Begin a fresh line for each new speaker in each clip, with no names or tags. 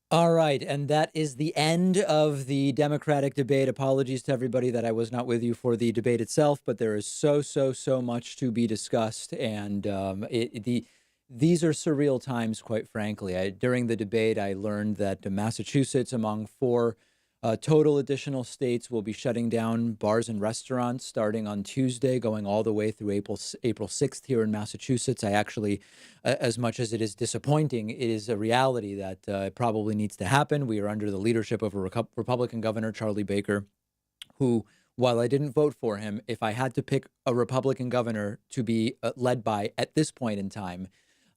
All right, and that is the end of the Democratic debate. Apologies to everybody that I was not with you for the debate itself, but there is so much to be discussed, and these are surreal times, quite frankly. During the debate, I learned that Massachusetts, among four total additional states, will be shutting down bars and restaurants starting on Tuesday, going all the way through April 6th here in Massachusetts. I actually, as much as it is disappointing, it is a reality that it probably needs to happen. We are under the leadership of a Republican governor, Charlie Baker, who, while I didn't vote for him, if I had to pick a Republican governor to be led by at this point in time,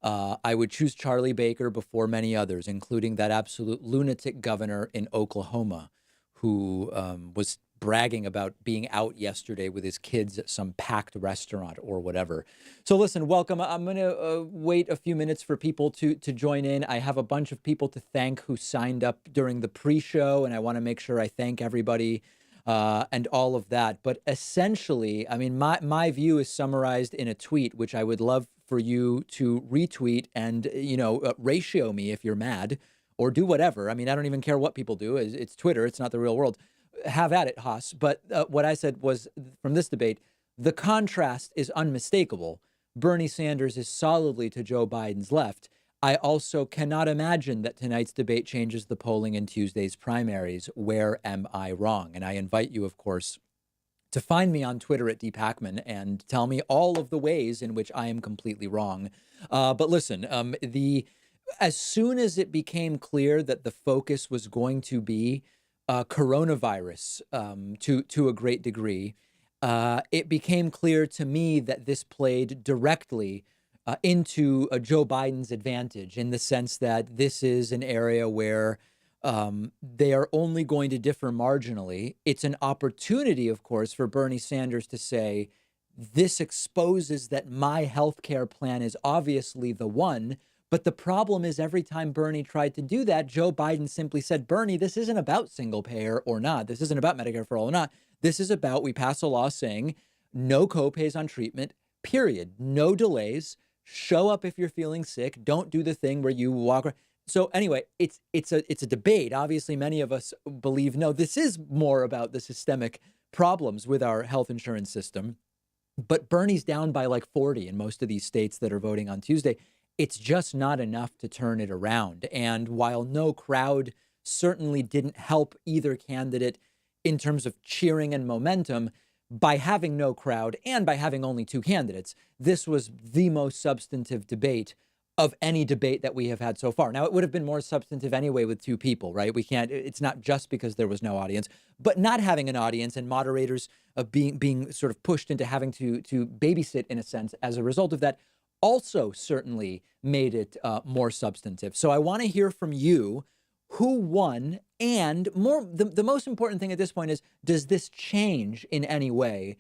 I would choose Charlie Baker before many others, including that absolute lunatic governor in Oklahoma who was bragging about being out yesterday with his kids at some packed restaurant or whatever. So listen, welcome. I'm going to wait a few minutes for people to join in. I have a bunch of people to thank who signed up during the pre-show, and I want to make sure I thank everybody and all of that. But essentially, I mean, my view is summarized in a tweet, which I would love for you to retweet and, ratio me if you're mad or do whatever. I mean, I don't even care what people do. It's Twitter. It's not the real world. Have at it, Haas. But what I said was from this debate, the contrast is unmistakable. Bernie Sanders is solidly to Joe Biden's left. I also cannot imagine that tonight's debate changes the polling in Tuesday's primaries. Where am I wrong? And I invite you, of course, to find me on Twitter at dpacman and tell me all of the ways in which I am completely wrong. But listen, as soon as it became clear that the focus was going to be coronavirus to a great degree, it became clear to me that this played directly into Joe Biden's advantage in the sense that this is an area where they are only going to differ marginally. It's an opportunity, of course, for Bernie Sanders to say, this exposes that my healthcare plan is obviously the one. But the problem is every time Bernie tried to do that, Joe Biden simply said, Bernie, this isn't about single payer or not. This isn't about Medicare for all or not. This is about we pass a law saying no copays on treatment, period. No delays. Show up if you're feeling sick. Don't do the thing where you walk around. So anyway, it's a debate. Obviously, many of us believe, no, this is more about the systemic problems with our health insurance system. But Bernie's down by like 40 in most of these states that are voting on Tuesday. It's just not enough to turn it around. And while no crowd certainly didn't help either candidate in terms of cheering and momentum, by having no crowd and by having only two candidates, this was the most substantive debate of any debate that we have had so far. Now, it would have been more substantive anyway with two people, right? We can't, it's not just because there was no audience, but not having an audience and moderators being sort of pushed into having to babysit in a sense as a result of that also certainly made it more substantive. So I want to hear from you who won, and more the most important thing at this point is, does this change in any way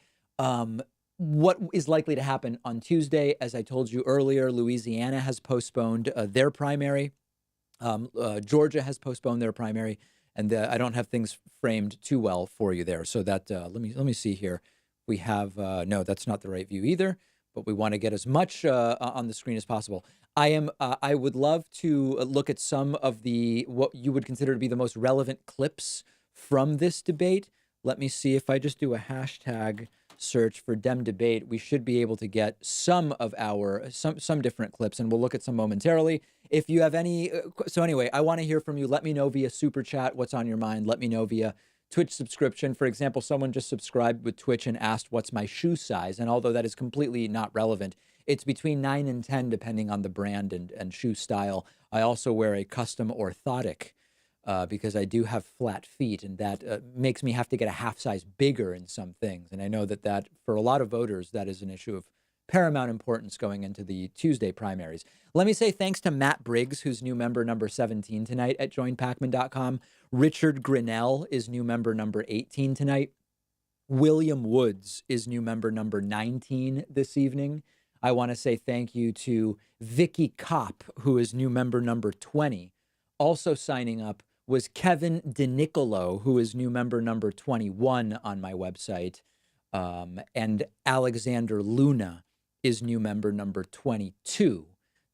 what is likely to happen on Tuesday? As I told you earlier, Louisiana has postponed their primary. Georgia has postponed their primary, and I don't have things framed too well for you there. So that let me see here. We have no, that's not the right view either. But we want to get as much on the screen as possible. I would love to look at some of the what you would consider to be the most relevant clips from this debate. Let me see if I just do a hashtag search for Dem debate. We should be able to get some of our some different clips, and we'll look at some momentarily. If you have any, so anyway, I want to hear from you. Let me know via super chat what's on your mind. Let me know via Twitch subscription. For example, someone just subscribed with Twitch and asked, what's my shoe size? And although that is completely not relevant, it's between 9 and 10, depending on the brand and shoe style. I also wear a custom orthotic because I do have flat feet, and that makes me have to get a half size bigger in some things. And I know that for a lot of voters, that is an issue of paramount importance going into the Tuesday primaries. Let me say thanks to Matt Briggs, who's new member number 17 tonight at joinpacman.com. Richard Grinnell is new member number 18 tonight. William Woods is new member number 19 this evening. I want to say thank you to Vicky Kopp, who is new member number 20. Also signing up was Kevin DeNicolo, who is new member number 21 on my website. And Alexander Luna is new member number 22.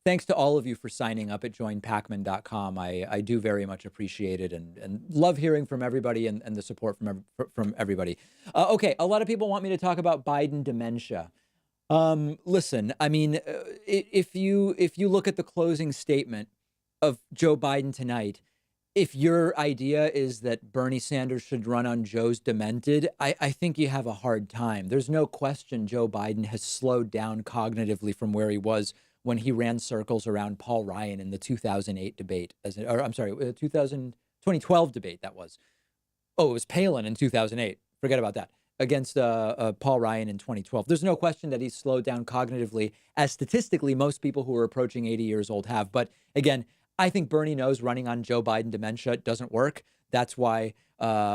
thanks to all of you for signing up at joinpacman.com. I do very much appreciate it and love hearing from everybody and the support from everybody. Okay, a lot of people want me to talk about Biden dementia. Listen, I mean, if you look at the closing statement of Joe Biden tonight, if your idea is that Bernie Sanders should run on Joe's demented, I think you have a hard time. There's no question Joe Biden has slowed down cognitively from where he was when he ran circles around Paul Ryan in the 2008 debate, or I'm sorry, 2012 debate that was. Oh, it was Palin in 2008. Forget about that. Against Paul Ryan in 2012. There's no question that he's slowed down cognitively, as statistically most people who are approaching 80 years old have. But again, I think Bernie knows running on Joe Biden dementia doesn't work. That's why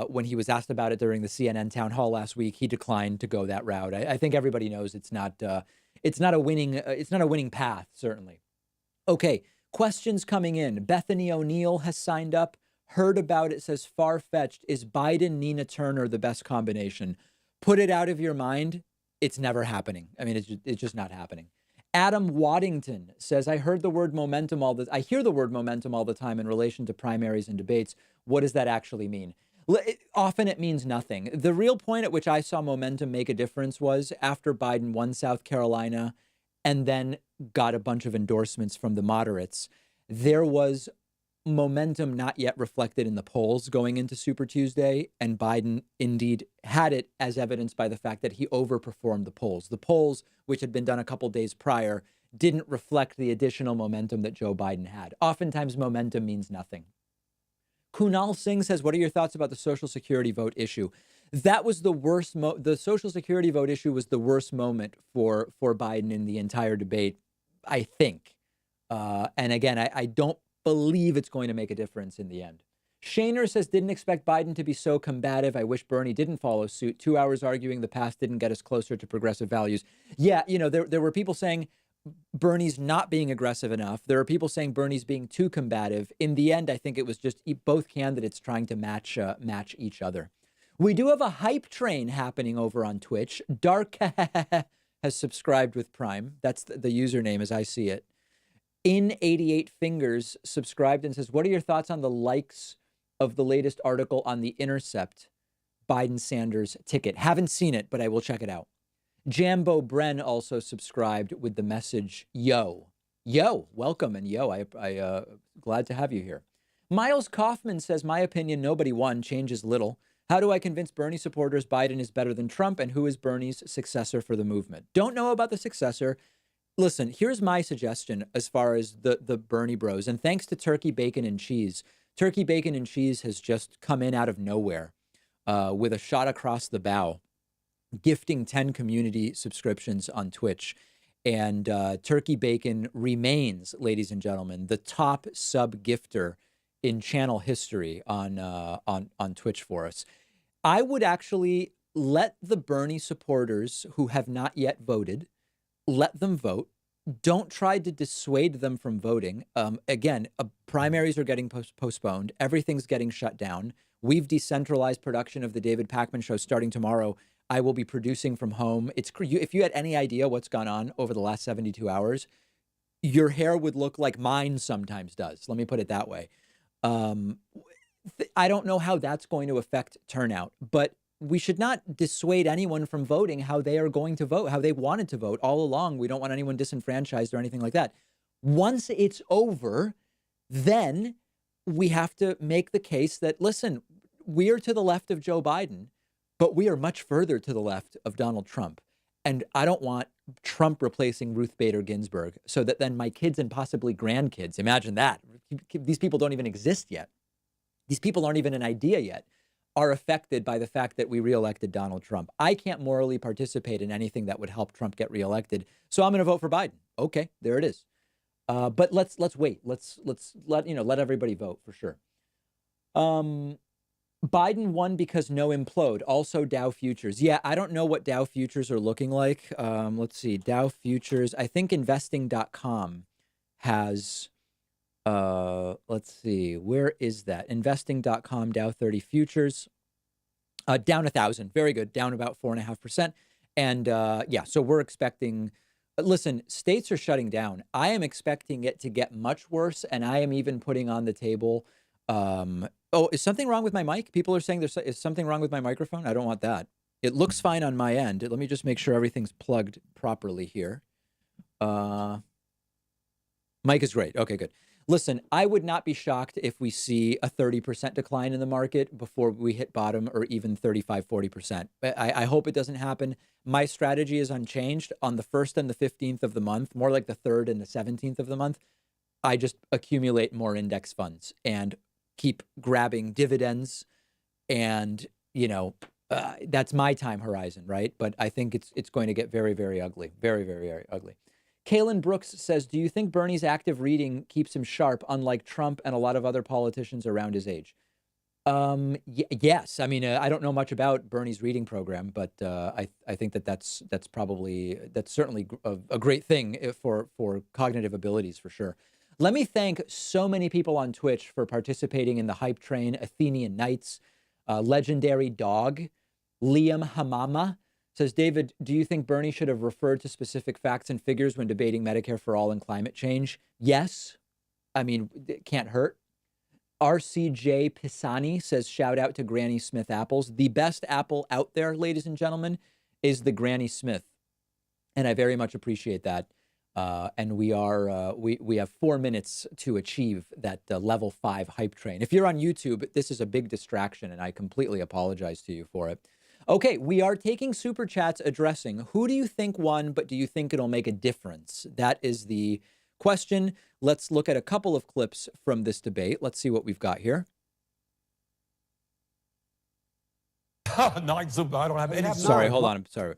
when he was asked about it during the CNN town hall last week, he declined to go that route. I think everybody knows it's not a winning path, certainly. Okay, questions coming in. Bethany O'Neill has signed up. Heard about it, says far-fetched. Is Biden Nina Turner the best combination? Put it out of your mind. It's never happening. I mean, it's just not happening. Adam Waddington says, I hear the word momentum all the time in relation to primaries and debates. What does that actually mean? Often it means nothing. The real point at which I saw momentum make a difference was after Biden won South Carolina and then got a bunch of endorsements from the moderates. There was momentum not yet reflected in the polls going into Super Tuesday, and Biden indeed had it, as evidenced by the fact that he overperformed the polls. The polls, which had been done a couple days prior, didn't reflect the additional momentum that Joe Biden had. Oftentimes, momentum means nothing. Kunal Singh says, what are your thoughts about the Social Security vote issue? That was the worst. The Social Security vote issue was the worst moment for Biden in the entire debate, I think. And again, I don't believe it's going to make a difference in the end. Shaner says, didn't expect Biden to be so combative. I wish Bernie didn't follow suit. 2 hours arguing the past didn't get us closer to progressive values. Yeah, there were people saying Bernie's not being aggressive enough. There are people saying Bernie's being too combative. In the end, I think it was just both candidates trying to match each other. We do have a hype train happening over on Twitch. Dark has subscribed with Prime. That's the username as I see it. In 88 Fingers subscribed and says, what are your thoughts on the likes of the latest article on The Intercept Biden-Sanders ticket? Haven't seen it, but I will check it out. Jambo Bren also subscribed with the message, yo, welcome. And yo, I glad to have you here. Miles Kaufman says, my opinion, nobody won, changes little. How do I convince Bernie supporters Biden is better than Trump? And who is Bernie's successor for the movement? Don't know about the successor. Listen, here's my suggestion as far as the Bernie bros. And thanks to Turkey, Bacon, and Cheese. Turkey, Bacon, and Cheese has just come in out of nowhere with a shot across the bow, gifting 10 community subscriptions on Twitch. And Turkey Bacon remains, ladies and gentlemen, the top sub gifter in channel history on Twitch for us. I would actually let the Bernie supporters who have not yet voted, let them vote. Don't try to dissuade them from voting. Again, primaries are getting postponed. Everything's getting shut down. We've decentralized production of the David Pakman Show starting tomorrow. I will be producing from home. If you had any idea what's gone on over the last 72 hours, your hair would look like mine sometimes does. Let me put it that way. I don't know how that's going to affect turnout, but we should not dissuade anyone from voting how they are going to vote, how they wanted to vote all along. We don't want anyone disenfranchised or anything like that. Once it's over, then we have to make the case that, listen, we are to the left of Joe Biden, but we are much further to the left of Donald Trump. And I don't want Trump replacing Ruth Bader Ginsburg so that then my kids and possibly grandkids, imagine that. These people don't even exist yet. These people aren't even an idea yet, are affected by the fact that we reelected Donald Trump. I can't morally participate in anything that would help Trump get reelected. So I'm going to vote for Biden. Okay, there it is. But let's wait. Let's let everybody vote for sure. Biden won because no implode. Also Dow futures. Yeah, I don't know what Dow futures are looking like. Let's see. Dow futures. I think investing.com has, let's see. Where is that? Investing.com, Dow 30 futures. Down 1,000. Very good. Down about 4.5%. And yeah, so we're expecting Listen, states are shutting down. I am expecting it to get much worse, and I am even putting on the table. Oh, is something wrong with my mic? People are saying is something wrong with my microphone. I don't want that. It looks fine on my end. Let me just make sure everything's plugged properly here. Mic is great. Okay, good. Listen, I would not be shocked if we see a 30% decline in the market before we hit bottom, or even 35, 40%. I hope it doesn't happen. My strategy is unchanged. On the 1st and the 15th of the month, more like the 3rd and the 17th of the month, I just accumulate more index funds and keep grabbing dividends. And, that's my time horizon, right? But I think it's going to get very, very ugly. Very, very, very ugly. Kaylin Brooks says, do you think Bernie's active reading keeps him sharp, unlike Trump and a lot of other politicians around his age? Yes. I mean, I don't know much about Bernie's reading program, but I think that's certainly a great thing for cognitive abilities, for sure. Let me thank so many people on Twitch for participating in the hype train. Athenian Knights, Legendary Dog, Liam Hamama says, David, do you think Bernie should have referred to specific facts and figures when debating Medicare for all and climate change? Yes. I mean, it can't hurt. RCJ Pisani says, shout out to Granny Smith apples. The best apple out there, ladies and gentlemen, is the Granny Smith. And I very much appreciate that. And we have 4 minutes to achieve that level 5 hype train. If you're on YouTube, this is a big distraction, and I completely apologize to you for it. Okay, we are taking super chats addressing who do you think won, but do you think it'll make a difference? That is the question. Let's look at a couple of clips from this debate. Let's see what we've got here.
9 super. I don't have any.
Sorry, hold on. I'm sorry.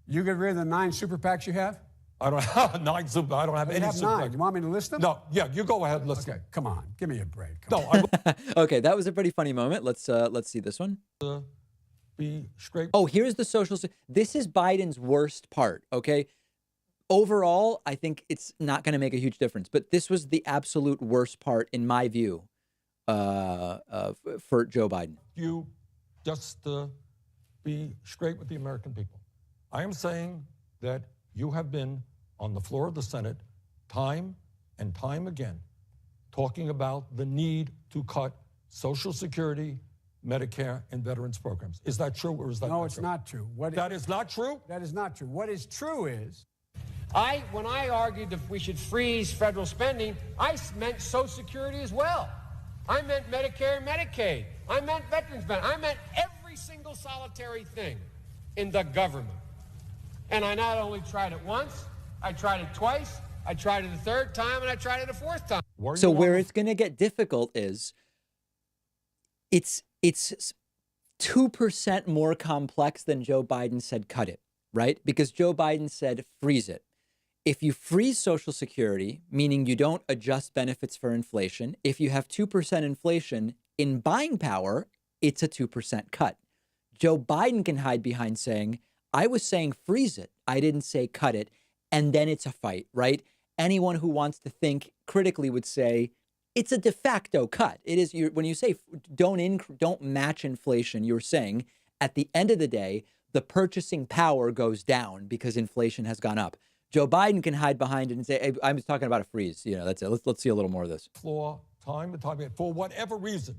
You get rid of the 9 super PACs you have?
I don't have 9 super. I don't have any super
9. You want me to list them?
No. Yeah, you go ahead. List
Okay, come on. Give me a break.
Okay, that was a pretty funny moment. Let's see this one.
Be straight.
Oh, here's the social. This is Biden's worst part. Okay. Overall, I think it's not going to make a huge difference, but this was the absolute worst part, in my view, for Joe Biden.
You just be straight with the American people. I am saying that you have been on the floor of the Senate time and time again talking about the need to cut Social Security, Medicare, and veterans programs. Is that true, or is that
no,
not
it's
true?
not true.
That is not true?
That is not true. What is true is,
when I argued that we should freeze federal spending, I meant Social Security as well. I meant Medicare and Medicaid. I meant veterans benefits. I meant every single solitary thing in the government. And I not only tried it once, I tried it twice, I tried it a 3rd time, and I tried it a 4th time.
So where it's going to get difficult is it's 2% more complex than Joe Biden said cut it, right? Because Joe Biden said freeze it. If you freeze Social Security, meaning you don't adjust benefits for inflation, if you have 2% inflation in buying power, it's a 2% cut. Joe Biden can hide behind saying, I was saying freeze it. I didn't say cut it. And then it's a fight, right? Anyone who wants to think critically would say it's a de facto cut. It is. When you say don't match inflation, you're saying at the end of the day, the purchasing power goes down because inflation has gone up. Joe Biden can hide behind it and say, hey, I'm talking about a freeze. That's it. Let's see a little more of this.
Floor time and time again, for whatever reason,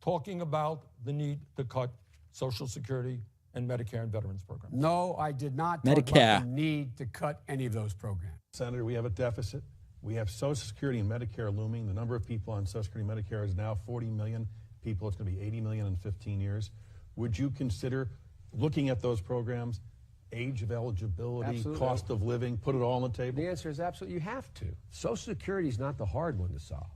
talking about the need to cut Social Security and Medicare and veterans programs.
no, I did not talk about the need to cut any of those programs.
Senator, we have a deficit. We have Social Security and Medicare looming. The number of people on Social Security and Medicare is now 40 million people. It's going to be 80 million in 15 years. Would you consider looking at those programs, age of eligibility,
Absolutely.
cost of living, put it all on the table?
The answer is absolutely, you have to. Social Security is not the hard one to solve.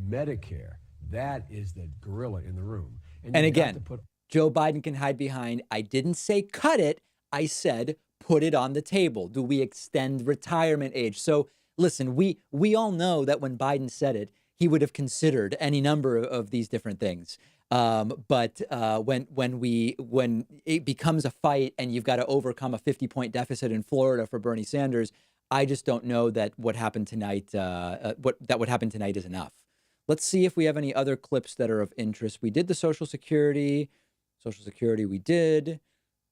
Medicare, that is the gorilla in the room.
And again, Joe Biden can hide behind, I didn't say cut it. I said, put it on the table. Do we extend retirement age? So listen, we all know that when Biden said it, he would have considered any number of these different things. But when it becomes a fight and you've got to overcome a 50-point deficit in Florida for Bernie Sanders, I just don't know that what happened tonight, what happened tonight is enough. Let's see if we have any other clips that are of interest. We did the Social Security we did,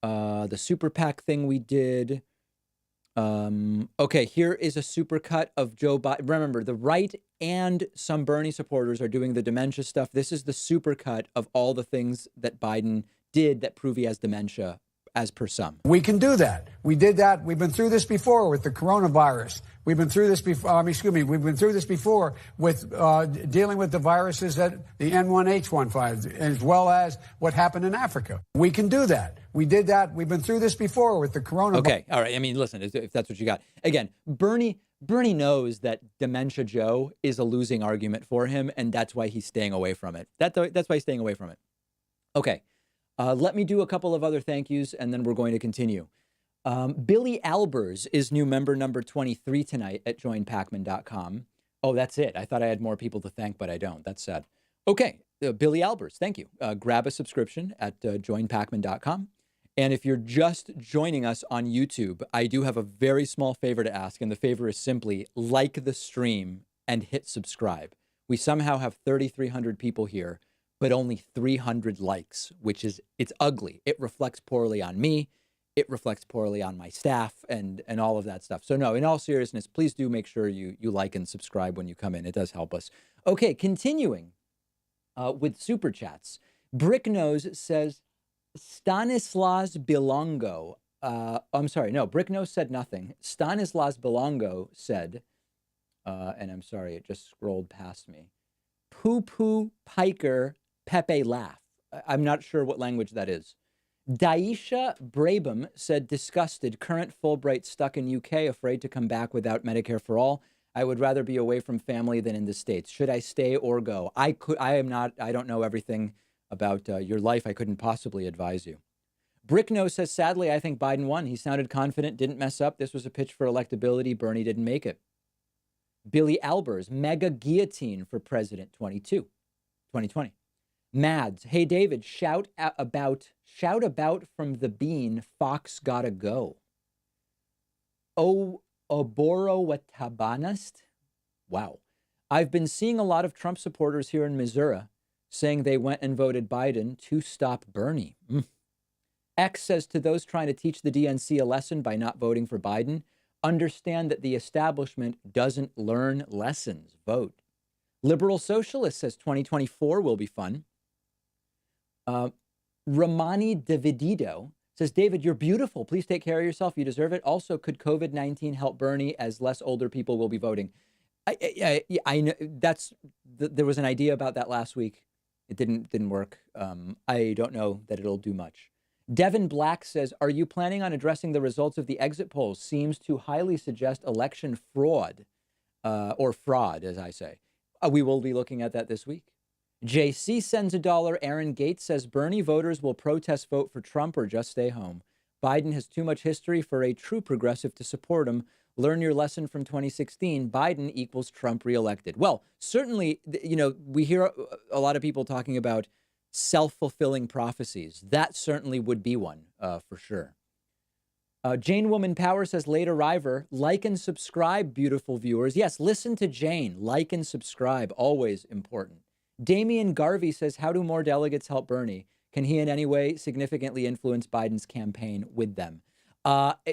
the Super PAC thing we did. Okay, here is a supercut of Joe Biden. Remember, the right and some Bernie supporters are doing the dementia stuff. This is the supercut of all the things that Biden did that prove he has dementia, as per some.
We can do that. We did that. We've been through this before with the coronavirus. We've been through this before. We've been through this before with dealing with the viruses that the N1H15, as well as what happened in Africa. We can do that. We did that. We've been through this before with the coronavirus.
Okay, all right. I mean, listen, if that's what you got. Again, Bernie knows that Dementia Joe is a losing argument for him, and that's why he's staying away from it. That's why he's staying away from it. Okay, let me do a couple of other thank yous, and then we're going to continue. Billy Albers is new member number 23 tonight at joinpacman.com. Oh, that's it. I thought I had more people to thank, but I don't. That's sad. Okay, Billy Albers, thank you. Grab a subscription at joinpacman.com. And if you're just joining us on YouTube, I do have a very small favor to ask, and the favor is simply like the stream and hit subscribe. We somehow have 3,300 people here, but only 300 likes, it's ugly. It reflects poorly on me. It reflects poorly on my staff and all of that stuff. So no, in all seriousness, please do make sure you like and subscribe when you come in. It does help us. Okay, continuing with Super Chats. Bricknose says, Stanislas Bilongo. I'm sorry, no, Bricknose said nothing. Stanislas Bilongo said, and I'm sorry, it just scrolled past me. Poo-poo piker Pepe laugh. I'm not sure what language that is. Daisha Brabham said, disgusted, current Fulbright stuck in UK, afraid to come back without Medicare for all. I would rather be away from family than in the States. Should I stay or go? I don't know everything about your life. I couldn't possibly advise you. Brickno says, sadly, I think Biden won. He sounded confident, didn't mess up. This was a pitch for electability. Bernie didn't make it. Billy Albers, mega guillotine for president 2020. Mads, hey, David, shout about from the bean, Fox gotta go. Oh, Oboro Watabanast? Wow. I've been seeing a lot of Trump supporters here in Missouri saying they went and voted Biden to stop Bernie. X says, to those trying to teach the DNC a lesson by not voting for Biden, understand that the establishment doesn't learn lessons. Vote. Liberal Socialist says 2024 will be fun. Romani Davidido says, David, you're beautiful. Please take care of yourself. You deserve it. Also, could COVID-19 help Bernie as less older people will be voting? I know there was an idea about that last week. It didn't work. I don't know that it'll do much. Devin Black says, are you planning on addressing the results of the exit polls? Seems to highly suggest election fraud, or fraud, as I say. We will be looking at that this week. JC sends $1. Aaron Gates says, Bernie voters will protest vote for Trump or just stay home. Biden has too much history for a true progressive to support him. Learn your lesson from 2016. Biden equals Trump reelected. Well, certainly, we hear a lot of people talking about self-fulfilling prophecies. That certainly would be one, for sure. Jane Woman Power says, late arriver, like and subscribe, beautiful viewers. Yes, listen to Jane. Like and subscribe, always important. Damian Garvey says, how do more delegates help Bernie? Can he in any way significantly influence Biden's campaign with them?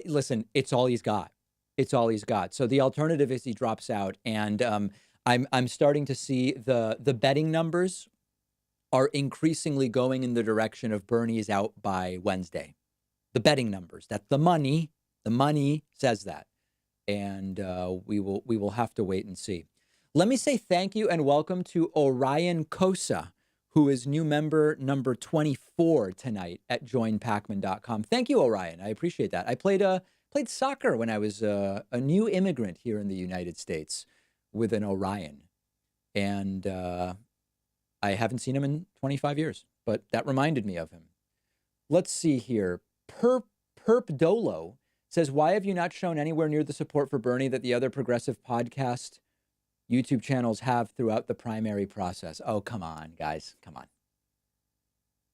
Listen, it's all he's got. It's all he's got. So the alternative is he drops out. And I'm starting to see the betting numbers are increasingly going in the direction of Bernie is out by Wednesday. The betting numbers, that's the money says that. And we will have to wait and see. Let me say thank you and welcome to Orion Kosa, who is new member number 24 tonight at joinpacman.com. Thank you, Orion. I appreciate that. I played soccer when I was a new immigrant here in the United States with an Orion. And I haven't seen him in 25 years, but that reminded me of him. Let's see here. Perp Dolo says, why have you not shown anywhere near the support for Bernie that the other progressive podcast YouTube channels have throughout the primary process? Oh, come on, guys. Come on.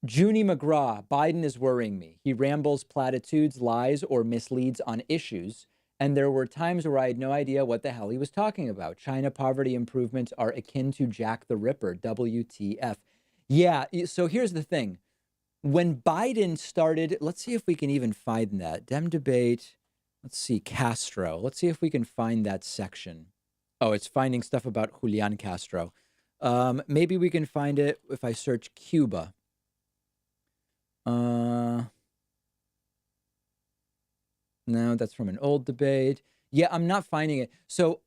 Junie McGraw, Biden is worrying me. He rambles platitudes, lies, or misleads on issues. And there were times where I had no idea what the hell he was talking about. China poverty improvements are akin to Jack the Ripper. WTF. Yeah, so here's the thing. When Biden started, let's see if we can even find that. Dem debate. Let's see, Castro. Let's see if we can find that section. Oh, it's finding stuff about Julian Castro. Maybe we can find it if I search Cuba. No, that's from an old debate. Yeah, I'm not finding it. So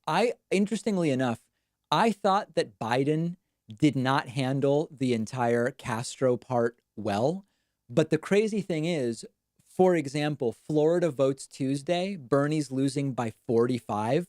interestingly enough, I thought that Biden did not handle the entire Castro part well. But the crazy thing is, for example, Florida votes Tuesday, Bernie's losing by 45.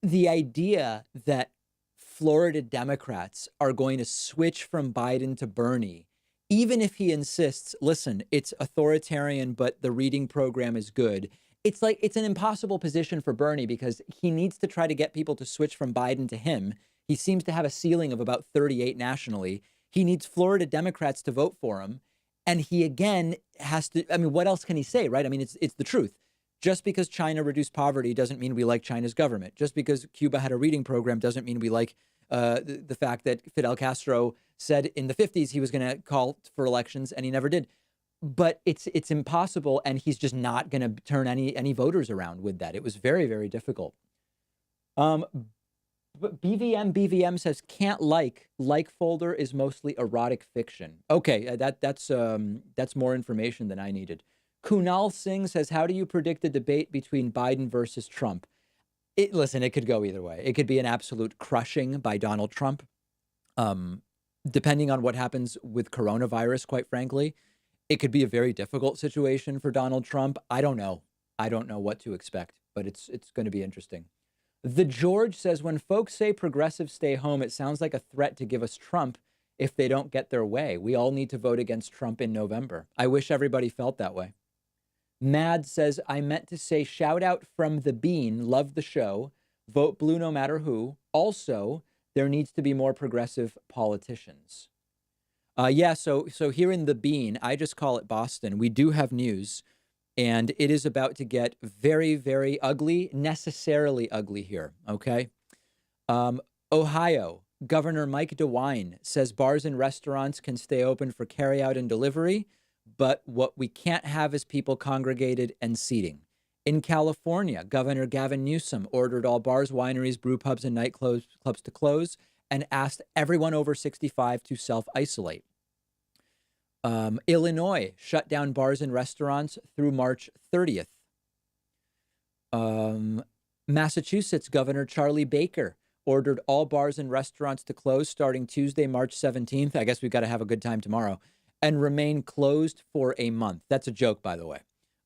The idea that Florida Democrats are going to switch from Biden to Bernie, even if he insists, listen, it's authoritarian, but the reading program is good. It's like it's an impossible position for Bernie because he needs to try to get people to switch from Biden to him. He seems to have a ceiling of about 38 nationally. He needs Florida Democrats to vote for him. And he again has to, I mean, what else can he say, right? I mean, it's the truth. Just because China reduced poverty doesn't mean we like China's government. Just because Cuba had a reading program doesn't mean we like the fact that Fidel Castro said in the 50s he was going to call for elections and he never did. But it's impossible, and he's just not going to turn any voters around with that. It was very, very difficult. But BVM says can't like folder is mostly erotic fiction. Okay, that's more information than I needed. Kunal Singh says, how do you predict the debate between Biden versus Trump? Listen, it could go either way. It could be an absolute crushing by Donald Trump. Depending on what happens with coronavirus, quite frankly, it could be a very difficult situation for Donald Trump. I don't know. I don't know what to expect, but it's going to be interesting. The George says, when folks say progressives stay home, it sounds like a threat to give us Trump if they don't get their way. We all need to vote against Trump in November. I wish everybody felt that way. Mad says, I meant to say shout out from the Bean. Love the show. Vote blue no matter who. Also, there needs to be more progressive politicians. So here in the Bean, I just call it Boston, we do have news. And it is about to get very, very ugly, necessarily ugly here, okay? Ohio, Governor Mike DeWine says bars and restaurants can stay open for carryout and delivery, but what we can't have is people congregated and seating. In California, Governor Gavin Newsom ordered all bars, wineries, brew pubs, and nightclubs to close and asked everyone over 65 to self-isolate. Illinois shut down bars and restaurants through March 30th. Massachusetts Governor Charlie Baker ordered all bars and restaurants to close starting Tuesday, March 17th. I guess we've got to have a good time tomorrow and remain closed for a month. That's a joke, by the way.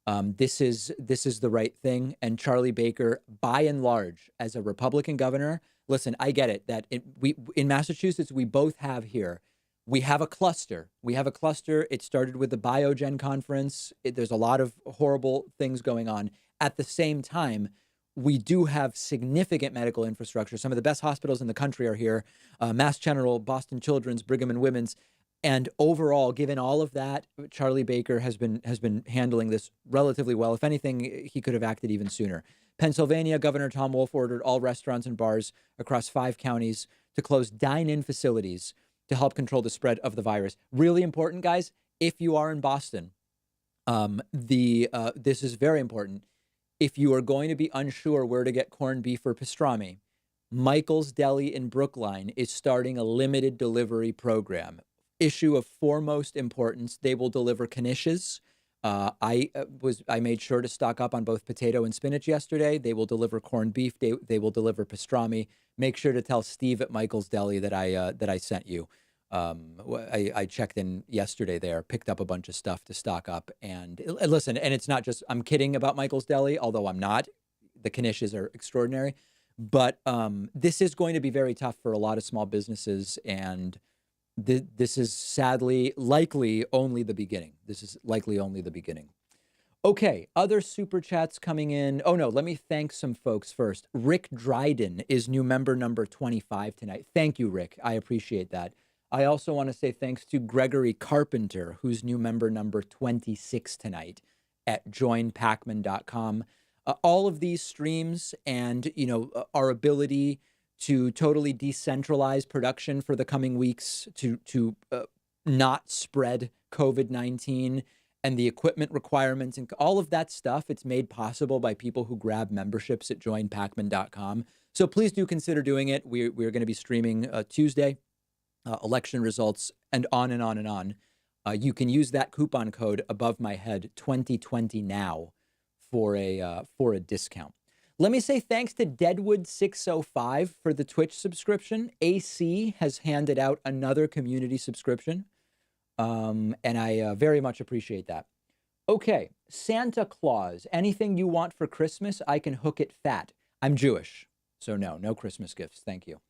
This is the right thing. And Charlie Baker, by and large, as a Republican governor, listen, I get it that in Massachusetts, we both have here. We have a cluster. It started with the Biogen conference. There's a lot of horrible things going on. At the same time, we do have significant medical infrastructure. Some of the best hospitals in the country are here. Mass General, Boston Children's, Brigham and Women's. And overall, given all of that, Charlie Baker has been handling this relatively well. If anything, he could have acted even sooner. Pennsylvania, Governor Tom Wolf ordered all restaurants and bars across 5 counties to close dine-in facilities to help control the spread of the virus. Really important, guys. If you are in Boston, this is very important. If you are going to be unsure where to get corned beef or pastrami, Michael's Deli in Brookline is starting a limited delivery program. Issue of foremost importance, they will deliver knishes. I made sure to stock up on both potato and spinach yesterday. They will deliver corned beef. They will deliver pastrami. Make sure to tell Steve at Michael's Deli that I sent you. I checked in yesterday there, picked up a bunch of stuff to stock up. And listen, and it's not just, I'm kidding about Michael's Deli, although I'm not. The knishes are extraordinary. But this is going to be very tough for a lot of small businesses. And this is likely only the beginning. Okay, other super chats coming in. Oh no, let me thank some folks first. Rick Dryden is new member number 25 tonight. Thank you, Rick. I appreciate that. I also want to say thanks to Gregory Carpenter, who's new member number 26 tonight at joinpacman.com. All of these streams and, our ability to totally decentralize production for the coming weeks to not spread COVID-19 and the equipment requirements and all of that stuff, it's made possible by people who grab memberships at joinpacman.com. So please do consider doing it. We're going to be streaming Tuesday, election results, and on and on and on. You can use that coupon code above my head, 2020 now, for a discount. Let me say thanks to Deadwood605 for the Twitch subscription. AC has handed out another community subscription, and I very much appreciate that. Okay, Santa Claus, anything you want for Christmas, I can hook it fat. I'm Jewish, so no Christmas gifts, thank you.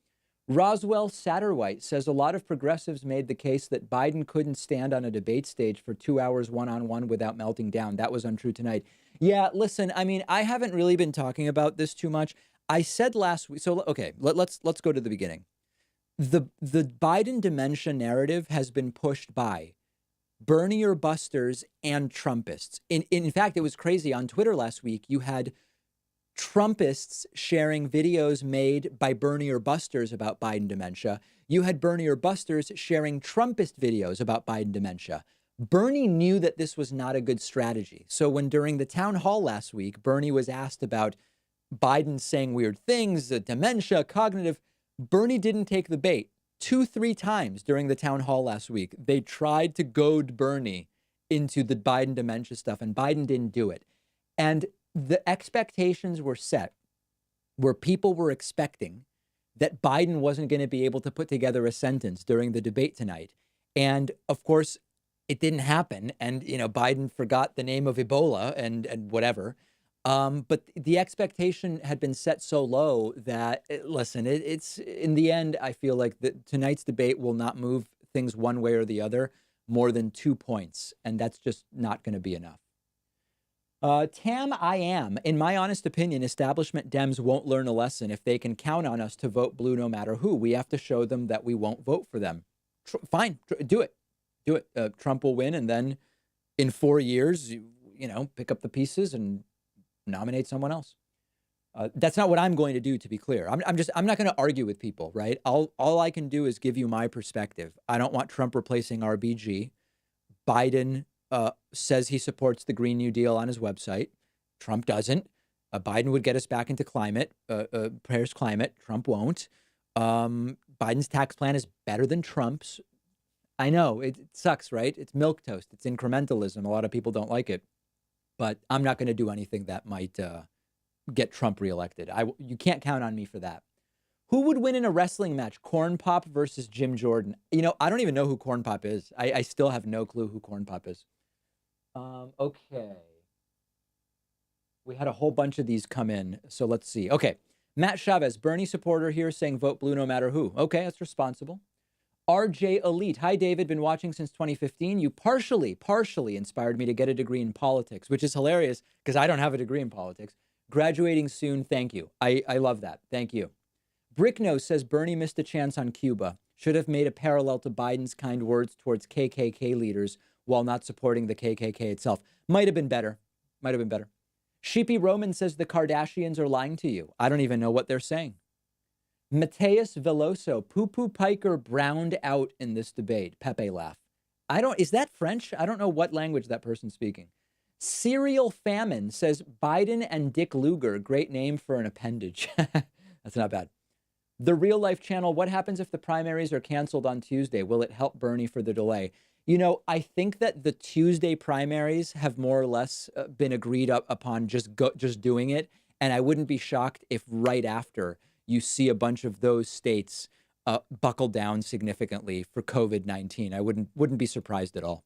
Roswell Satterwhite says a lot of progressives made the case that Biden couldn't stand on a debate stage for 2 hours one-on-one without melting down. That was untrue tonight. Yeah, listen, I mean, I haven't really been talking about this too much. I said last week, so okay, let's go to the beginning. The Biden dementia narrative has been pushed by Bernie or busters and Trumpists. In fact, it was crazy. On Twitter last week, you had Trumpists sharing videos made by Bernie or busters about Biden dementia. You had Bernie or busters sharing Trumpist videos about Biden dementia. Bernie knew that this was not a good strategy. So when during the town hall last week, Bernie was asked about Biden saying weird things, dementia, cognitive, Bernie didn't take the bait. 2-3 times during the town hall last week, they tried to goad Bernie into the Biden dementia stuff, and Biden didn't do it. And the expectations were set where people were expecting that Biden wasn't going to be able to put together a sentence during the debate tonight. And of course, it didn't happen. And, you know, Biden forgot the name of Ebola and whatever. But the expectation had been set so low that, listen, it's in the end, I feel like tonight's debate will not move things one way or the other more than 2 points. And that's just not going to be enough. Tam, I am. In my honest opinion, establishment Dems won't learn a lesson if they can count on us to vote blue no matter who. We have to show them that we won't vote for them. Fine, do it. Do it. Trump will win, and then in 4 years, you know, pick up the pieces and nominate someone else. That's not what I'm going to do, to be clear. I'm not going to argue with people, right? All I can do is give you my perspective. I don't want Trump replacing RBG. Biden says he supports the Green New Deal on his website. Trump doesn't. Biden would get us back into climate, Paris climate. Trump won't. Biden's tax plan is better than Trump's. I know it sucks, right? It's milquetoast. It's incrementalism. A lot of people don't like it, but I'm not going to do anything that might get Trump reelected. You can't count on me for that. Who would win in a wrestling match? Corn Pop versus Jim Jordan. You know, I don't even know who Corn Pop is. I still have no clue who Corn Pop is. Okay. We had a whole bunch of these come in, so let's see. Okay. Matt Chavez, Bernie supporter here saying vote blue no matter who. Okay, that's responsible. RJ Elite. Hi, David. Been watching since 2015. You partially inspired me to get a degree in politics, which is hilarious because I don't have a degree in politics. Graduating soon. Thank you. I love that. Thank you. Bricknose says Bernie missed a chance on Cuba. Should have made a parallel to Biden's kind words towards KKK leaders while not supporting the KKK itself. Might have been better. Sheepy Roman says the Kardashians are lying to you. I don't even know what they're saying. Mateus Veloso, poo-poo piker browned out in this debate. Pepe laugh. Is that French? I don't know what language that person's speaking. Serial Famine says Biden and Dick Lugar, great name for an appendage. That's not bad. The Real Life Channel, what happens if the primaries are canceled on Tuesday? Will it help Bernie for the delay? You know, I think that the Tuesday primaries have more or less been agreed upon just doing it. And I wouldn't be shocked if right after you see a bunch of those states buckle down significantly for COVID-19. I wouldn't be surprised at all.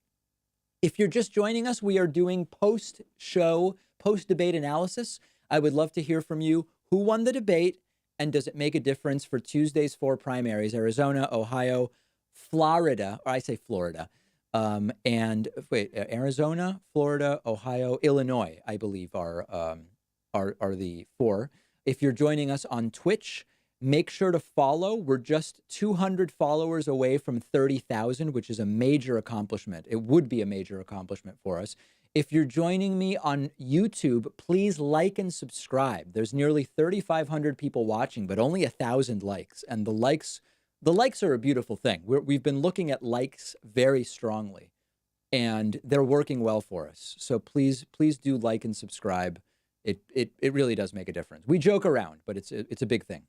If you're just joining us, we are doing post-show, post-debate analysis. I would love to hear from you. Who won the debate? And does it make a difference for Tuesday's 4 primaries? Arizona, Ohio, Florida, or I say Florida. Arizona, Florida, Ohio, Illinois, I believe are the 4. If you're joining us on Twitch, make sure to follow. We're just 200 followers away from 30,000, which is a major accomplishment. It would be a major accomplishment for us. If you're joining me on YouTube, please like and subscribe. There's nearly 3,500 people watching, but only 1,000 likes. And the likes are a beautiful thing. We've been looking at likes very strongly. and they're working well for us. So please do like and subscribe. It really does make a difference. We joke around, but it's a big thing.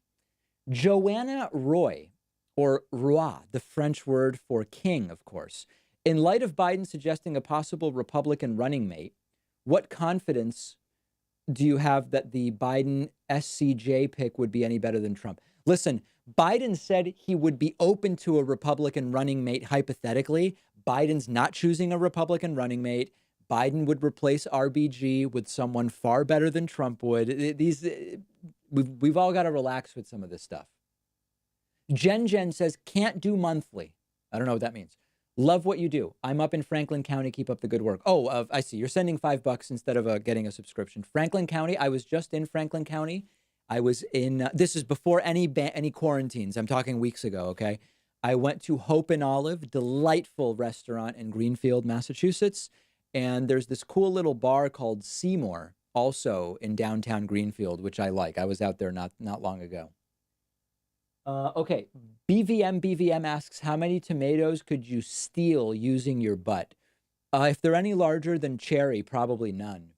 Joanna Roy, or Roi, the French word for king, of course. In light of Biden suggesting a possible Republican running mate, what confidence do you have that the Biden SCJ pick would be any better than Trump? Listen, Biden said he would be open to a Republican running mate hypothetically. Biden's not choosing a Republican running mate. Biden would replace RBG with someone far better than Trump would. We've all got to relax with some of this stuff. Jen says, can't do monthly. I don't know what that means. Love what you do. I'm up in Franklin County. Keep up the good work. Oh, I see. You're sending $5 instead of getting a subscription. Franklin County. I was just in Franklin County. I was in, this is before any quarantines. I'm talking weeks ago. Okay. I went to Hope and Olive, delightful restaurant in Greenfield, Massachusetts. And there's this cool little bar called Seymour, also in downtown Greenfield, which I like. I was out there not long ago. Okay, BVM asks, how many tomatoes could you steal using your butt? If they're any larger than cherry, probably none.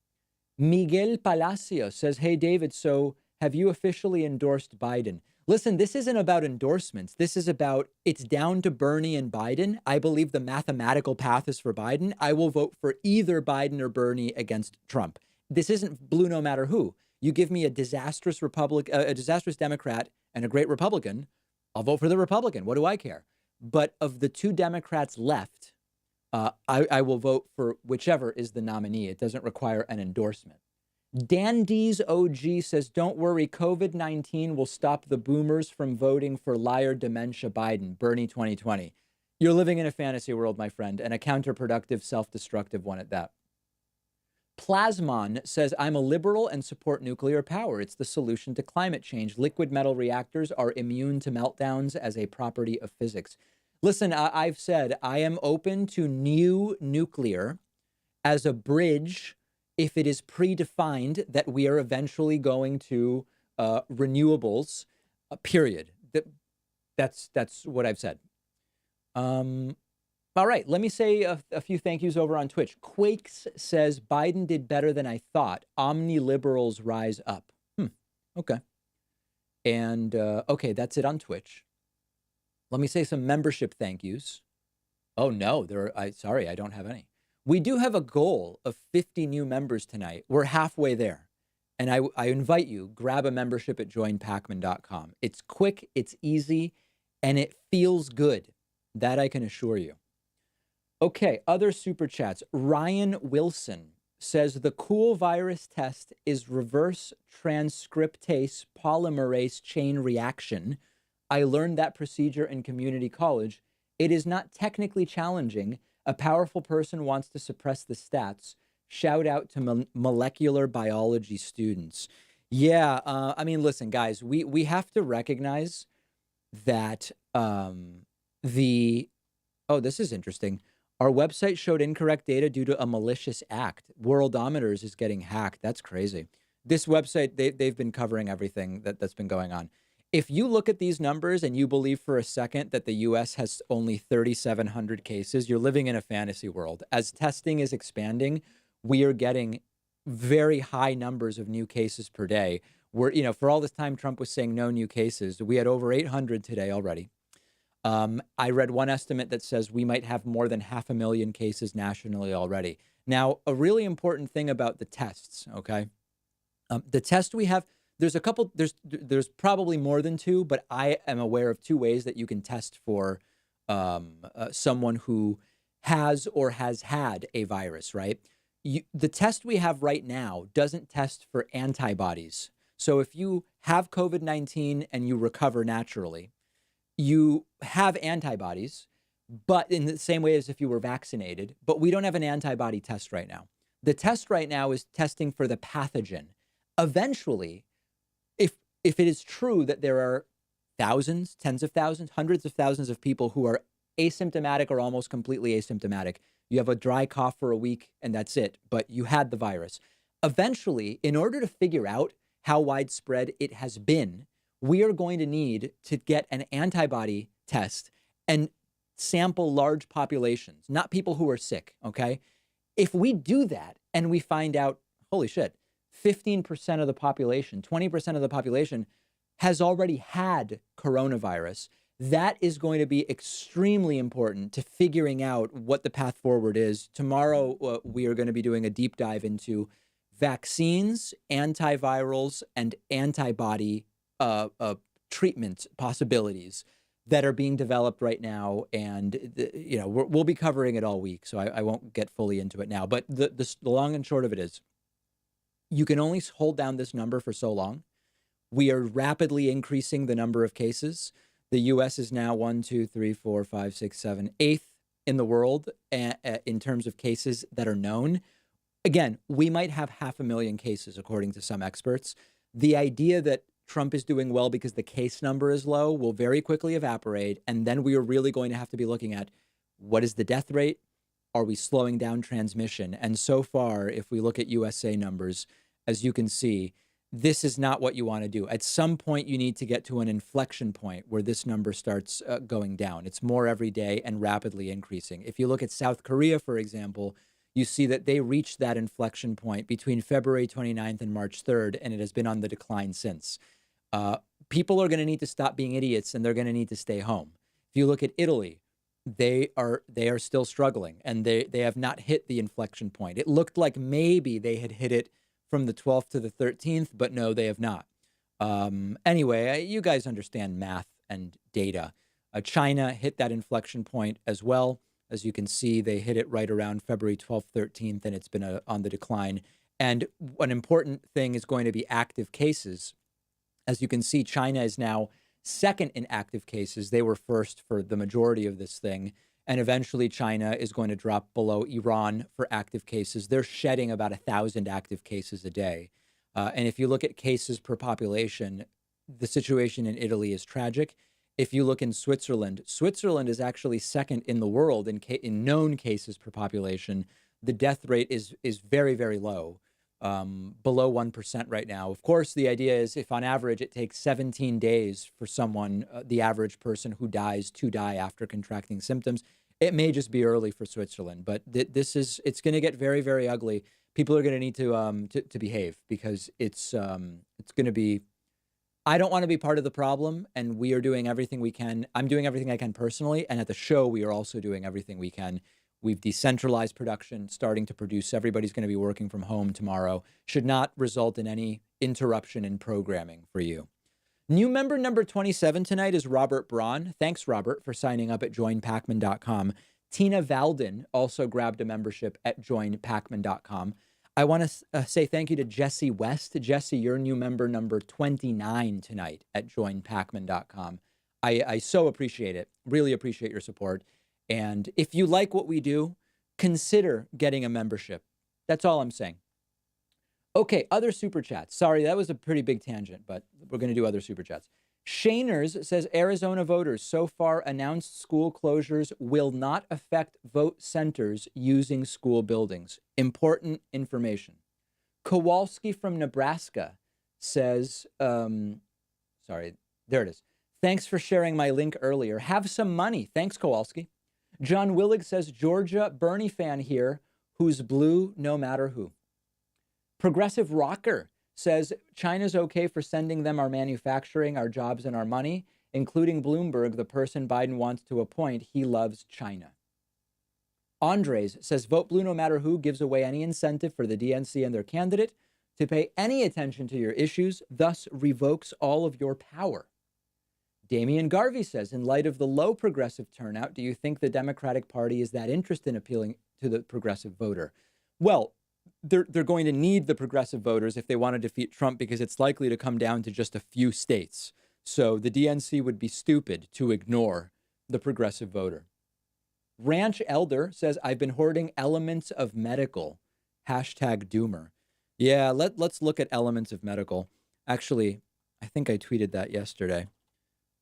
Miguel Palacio says, hey, David, so have you officially endorsed Biden? Listen, this isn't about endorsements. This is about, it's down to Bernie and Biden. I believe the mathematical path is for Biden. I will vote for either Biden or Bernie against Trump. This isn't blue no matter who. You give me a disastrous Democrat and a great Republican, I'll vote for the Republican. What do I care? But of the two Democrats left, I will vote for whichever is the nominee. It doesn't require an endorsement. Dan D's OG says, don't worry, COVID-19 will stop the boomers from voting for liar dementia Biden, Bernie 2020. You're living in a fantasy world, my friend, and a counterproductive, self-destructive one at that. Plasmon says, I'm a liberal and support nuclear power. It's the solution to climate change. Liquid metal reactors are immune to meltdowns as a property of physics. Listen, I've said I am open to new nuclear as a bridge if it is predefined that we are eventually going to renewables, period. That's what I've said. All right, let me say a few thank yous over on Twitch. Quakes says, Biden did better than I thought. Omni-liberals rise up. Okay. And, okay, that's it on Twitch. Let me say some membership thank yous. Oh, no, sorry, I don't have any. We do have a goal of 50 new members tonight. We're halfway there. And I invite you, grab a membership at joinpacman.com. It's quick, it's easy, and it feels good. That I can assure you. Okay, other super chats. Ryan Wilson says the cool virus test is reverse transcriptase polymerase chain reaction. I learned that procedure in community college. It is not technically challenging. A powerful person wants to suppress the stats. Shout out to molecular biology students. Yeah, I mean, listen, guys, we have to recognize that this is interesting. Our website showed incorrect data due to a malicious act. Worldometers is getting hacked. That's crazy. This website, they've been covering everything that's been going on. If you look at these numbers and you believe for a second that the U.S. has only 3,700 cases, you're living in a fantasy world. As testing is expanding, we are getting very high numbers of new cases per day. For all this time, Trump was saying no new cases. We had over 800 today already. I read one estimate that says we might have more than 500,000 cases nationally already. Now, a really important thing about the tests, okay? The test we have, there's a couple, there's probably more than two, but I am aware of two ways that you can test for someone who has or has had a virus, right? The test we have right now doesn't test for antibodies. So if you have COVID-19 and you recover naturally, you have antibodies, but in the same way as if you were vaccinated, but we don't have an antibody test right now. The test right now is testing for the pathogen. Eventually, if it is true that there are thousands, tens of thousands, hundreds of thousands of people who are asymptomatic or almost completely asymptomatic, you have a dry cough for a week and that's it, but you had the virus. Eventually, in order to figure out how widespread it has been, we are going to need to get an antibody test. And sample large populations, not people who are sick, okay? If we do that and we find out, holy shit, 15% of the population, 20% of the population has already had coronavirus, that is going to be extremely important to figuring out what the path forward is. Tomorrow, we are going to be doing a deep dive into vaccines, antivirals, and antibody treatment possibilities that are being developed right now. And, we'll be covering it all week, so I won't get fully into it now. But the long and short of it is, you can only hold down this number for so long. We are rapidly increasing the number of cases. The U.S. is now 1, 2, 3, 4, 5, 6, 7, 8th in the world in terms of cases that are known. Again, we might have 500,000 cases, according to some experts. The idea that Trump is doing well because the case number is low will very quickly evaporate. And then we are really going to have to be looking at, what is the death rate? Are we slowing down transmission? And so far, if we look at USA numbers, as you can see, this is not what you want to do. At some point, you need to get to an inflection point where this number starts going down. It's more every day and rapidly increasing. If you look at South Korea, for example, you see that they reached that inflection point between February 29th and March 3rd, and it has been on the decline since. People are going to need to stop being idiots, and they're going to need to stay home. If you look at Italy, they are still struggling, and they have not hit the inflection point. It looked like maybe they had hit it from the 12th to the 13th, but no, they have not. Anyway, you guys understand math and data. China hit that inflection point as well. As you can see, they hit it right around February 12th, 13th, and it's been on the decline. And an important thing is going to be active cases. As you can see, China is now second in active cases. They were first for the majority of this thing. And eventually China is going to drop below Iran for active cases. They're shedding about 1,000 active cases a day. And if you look at cases per population, the situation in Italy is tragic. If you look in Switzerland, Switzerland is actually second in the world in known cases per population. The death rate is very, very low, below 1% right now. Of course, the idea is if on average it takes 17 days for someone, the average person who dies, to die after contracting symptoms, it may just be early for Switzerland. But it's going to get very, very ugly. People are going to need to behave, because it's going to be. I don't want to be part of the problem, and we are doing everything we can. I'm doing everything I can personally, and at the show, we are also doing everything we can. We've decentralized production, starting to produce. Everybody's going to be working from home tomorrow. Should not result in any interruption in programming for you. New member number 27 tonight is Robert Braun. Thanks, Robert, for signing up at joinpacman.com. Tina Valden also grabbed a membership at joinpacman.com. I want to say thank you to Jesse West. Jesse, you're new member number 29 tonight at joinpacman.com. I so appreciate it. Really appreciate your support. And if you like what we do, consider getting a membership. That's all I'm saying. Okay, other super chats. Sorry, that was a pretty big tangent, but we're going to do other super chats. Shaners says Arizona voters so far announced school closures will not affect vote centers using school buildings. Important information. Kowalski from Nebraska says, sorry, there it is. Thanks for sharing my link earlier. Have some money. Thanks, Kowalski. John Willig says, Georgia Bernie fan here who's blue no matter who. Progressive Rocker says China's okay for sending them our manufacturing, our jobs, and our money, including Bloomberg, the person Biden wants to appoint. He loves China. Andres says vote blue no matter who gives away any incentive for the DNC and their candidate to pay any attention to your issues, thus revokes all of your power. Damian Garvey says, in light of the low progressive turnout, do you think the Democratic Party is that interested in appealing to the progressive voter? Well, they're going to need the progressive voters if they want to defeat Trump, because it's likely to come down to just a few states. So the DNC would be stupid to ignore the progressive voter. Ranch Elder says, I've been hoarding elements of medical. Hashtag doomer. Yeah, let's look at elements of medical. Actually, I think I tweeted that yesterday.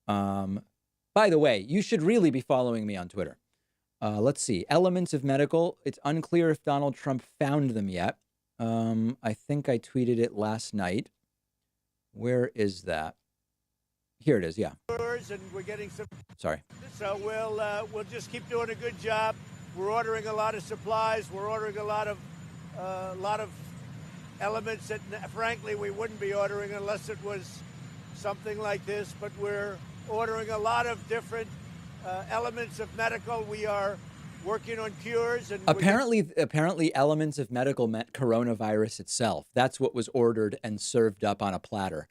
By the way, you should really be following me on Twitter. Let's see. Elements of medical. It's unclear if Donald Trump found them yet. I think I tweeted it last night. Where is that? Here it is. Yeah.
and we're getting some.
Sorry.
So we'll just keep doing a good job. We're ordering a lot of supplies. We're ordering a lot of elements that, frankly, we wouldn't be ordering unless it was something like this. But we're ordering a lot of different elements of medical. We are working on cures. And
apparently elements of medical meant coronavirus itself. That's what was ordered and served up on a platter.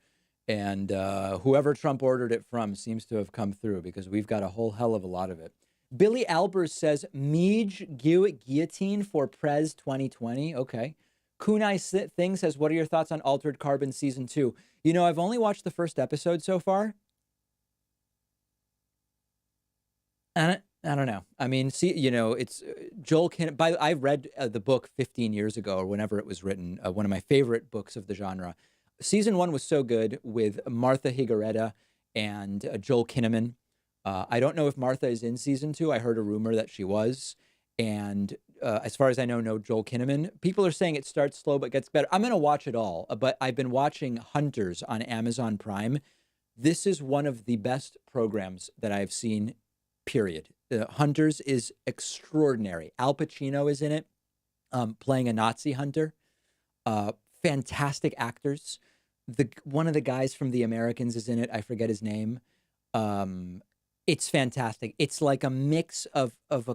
And whoever Trump ordered it from seems to have come through, because we've got a whole hell of a lot of it. Billy Albers says, Miege guillotine for Prez 2020. Okay. Kunai Thing says, what are your thoughts on Altered Carbon Season 2? You know, I've only watched the first episode so far. And I don't know. I mean, see, you know, it's Joel Kinnaman. I read the book 15 years ago or whenever it was written, one of my favorite books of the genre. Season 1 was so good with Martha Higaretta and Joel Kinnaman. I don't know if Martha is in Season 2. I heard a rumor that she was. And as far as I know, no Joel Kinnaman. People are saying it starts slow but gets better. I'm going to watch it all. But I've been watching Hunters on Amazon Prime. This is one of the best programs that I've seen, period. Hunters is extraordinary. Al Pacino is in it, playing a Nazi hunter. Fantastic actors. One of the guys from The Americans is in it. I forget his name. It's fantastic. It's like a mix of a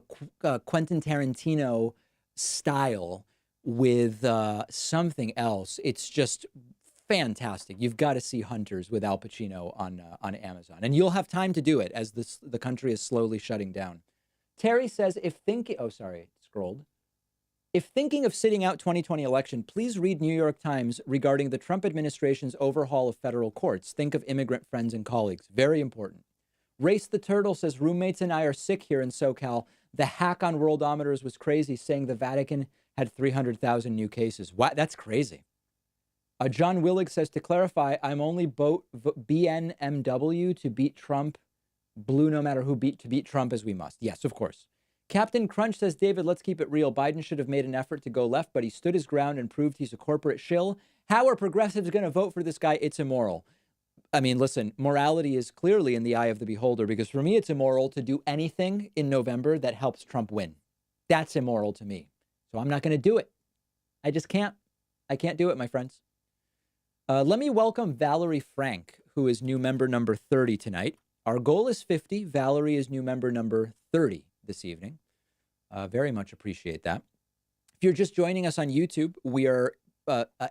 Quentin Tarantino style with something else. It's just fantastic. You've got to see Hunters with Al Pacino on Amazon, and you'll have time to do it as the country is slowly shutting down. Terry says, if thinking of sitting out 2020 election, please read New York Times regarding the Trump administration's overhaul of federal courts. Think of immigrant friends and colleagues. Very important. Race the Turtle says, roommates and I are sick here in SoCal. The hack on Worldometers was crazy, saying the Vatican had 300,000 new cases. Wow, that's crazy. John Willig says, to clarify, I'm only BNMW to beat Trump. Blue no matter who to beat Trump as we must. Yes, of course. Captain Crunch says, David, let's keep it real. Biden should have made an effort to go left, but he stood his ground and proved he's a corporate shill. How are progressives going to vote for this guy? It's immoral. I mean, listen, morality is clearly in the eye of the beholder, because for me, it's immoral to do anything in November that helps Trump win. That's immoral to me. So I'm not going to do it. I just can't. I can't do it, my friends. Let me welcome Valerie Frank, who is new member number 30 tonight. Our goal is 50. Valerie is new member number 30 this evening. Very much appreciate that. If you're just joining us on YouTube, we are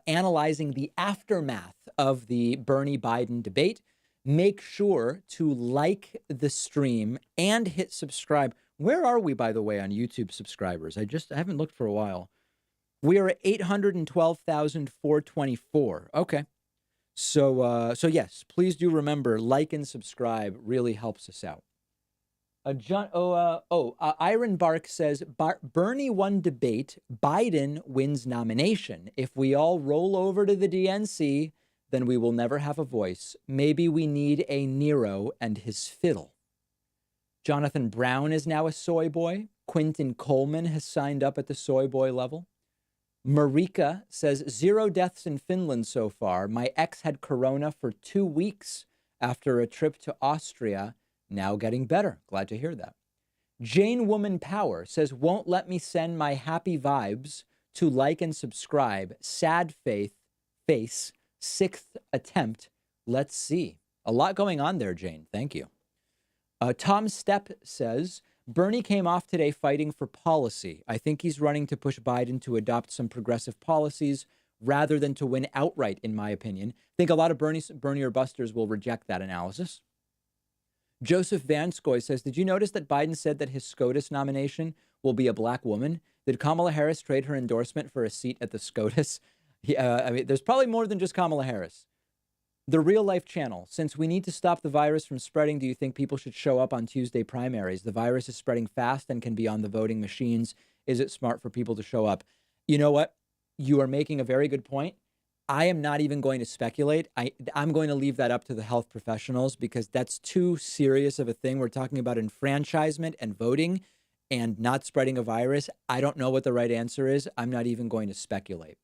analyzing the aftermath of the Bernie Biden debate. Make sure to like the stream and hit subscribe. Where are we, by the way, on YouTube subscribers? I haven't looked for a while. We are at 812,424. Okay. So yes, please do remember, like and subscribe really helps us out. Iron Bark says, Bernie won debate, Biden wins nomination. If we all roll over to the DNC, then we will never have a voice. Maybe we need a Nero and his fiddle. Jonathan Brown is now a soy boy. Quinton Coleman has signed up at the soy boy level. Marika says, 0 deaths in Finland so far. My ex had corona for 2 weeks after a trip to Austria. Now getting better. Glad to hear that. Jane Woman Power says, won't let me send my happy vibes to like and subscribe. Sad face, 6th attempt. Let's see. A lot going on there, Jane. Thank you. Tom Stepp says, Bernie came off today fighting for policy. I think he's running to push Biden to adopt some progressive policies rather than to win outright, in my opinion. I think a lot of Bernie or busters will reject that analysis. Joseph Vanskoy says, did you notice that Biden said that his SCOTUS nomination will be a black woman? Did Kamala Harris trade her endorsement for a seat at the SCOTUS? I mean, there's probably more than just Kamala Harris. The Real Life Channel. Since we need to stop the virus from spreading, do you think people should show up on Tuesday primaries? The virus is spreading fast and can be on the voting machines. Is it smart for people to show up? You know what? You are making a very good point. I am not even going to speculate. I'm going to leave that up to the health professionals, because that's too serious of a thing. We're talking about enfranchisement and voting and not spreading a virus. I don't know what the right answer is. I'm not even going to speculate.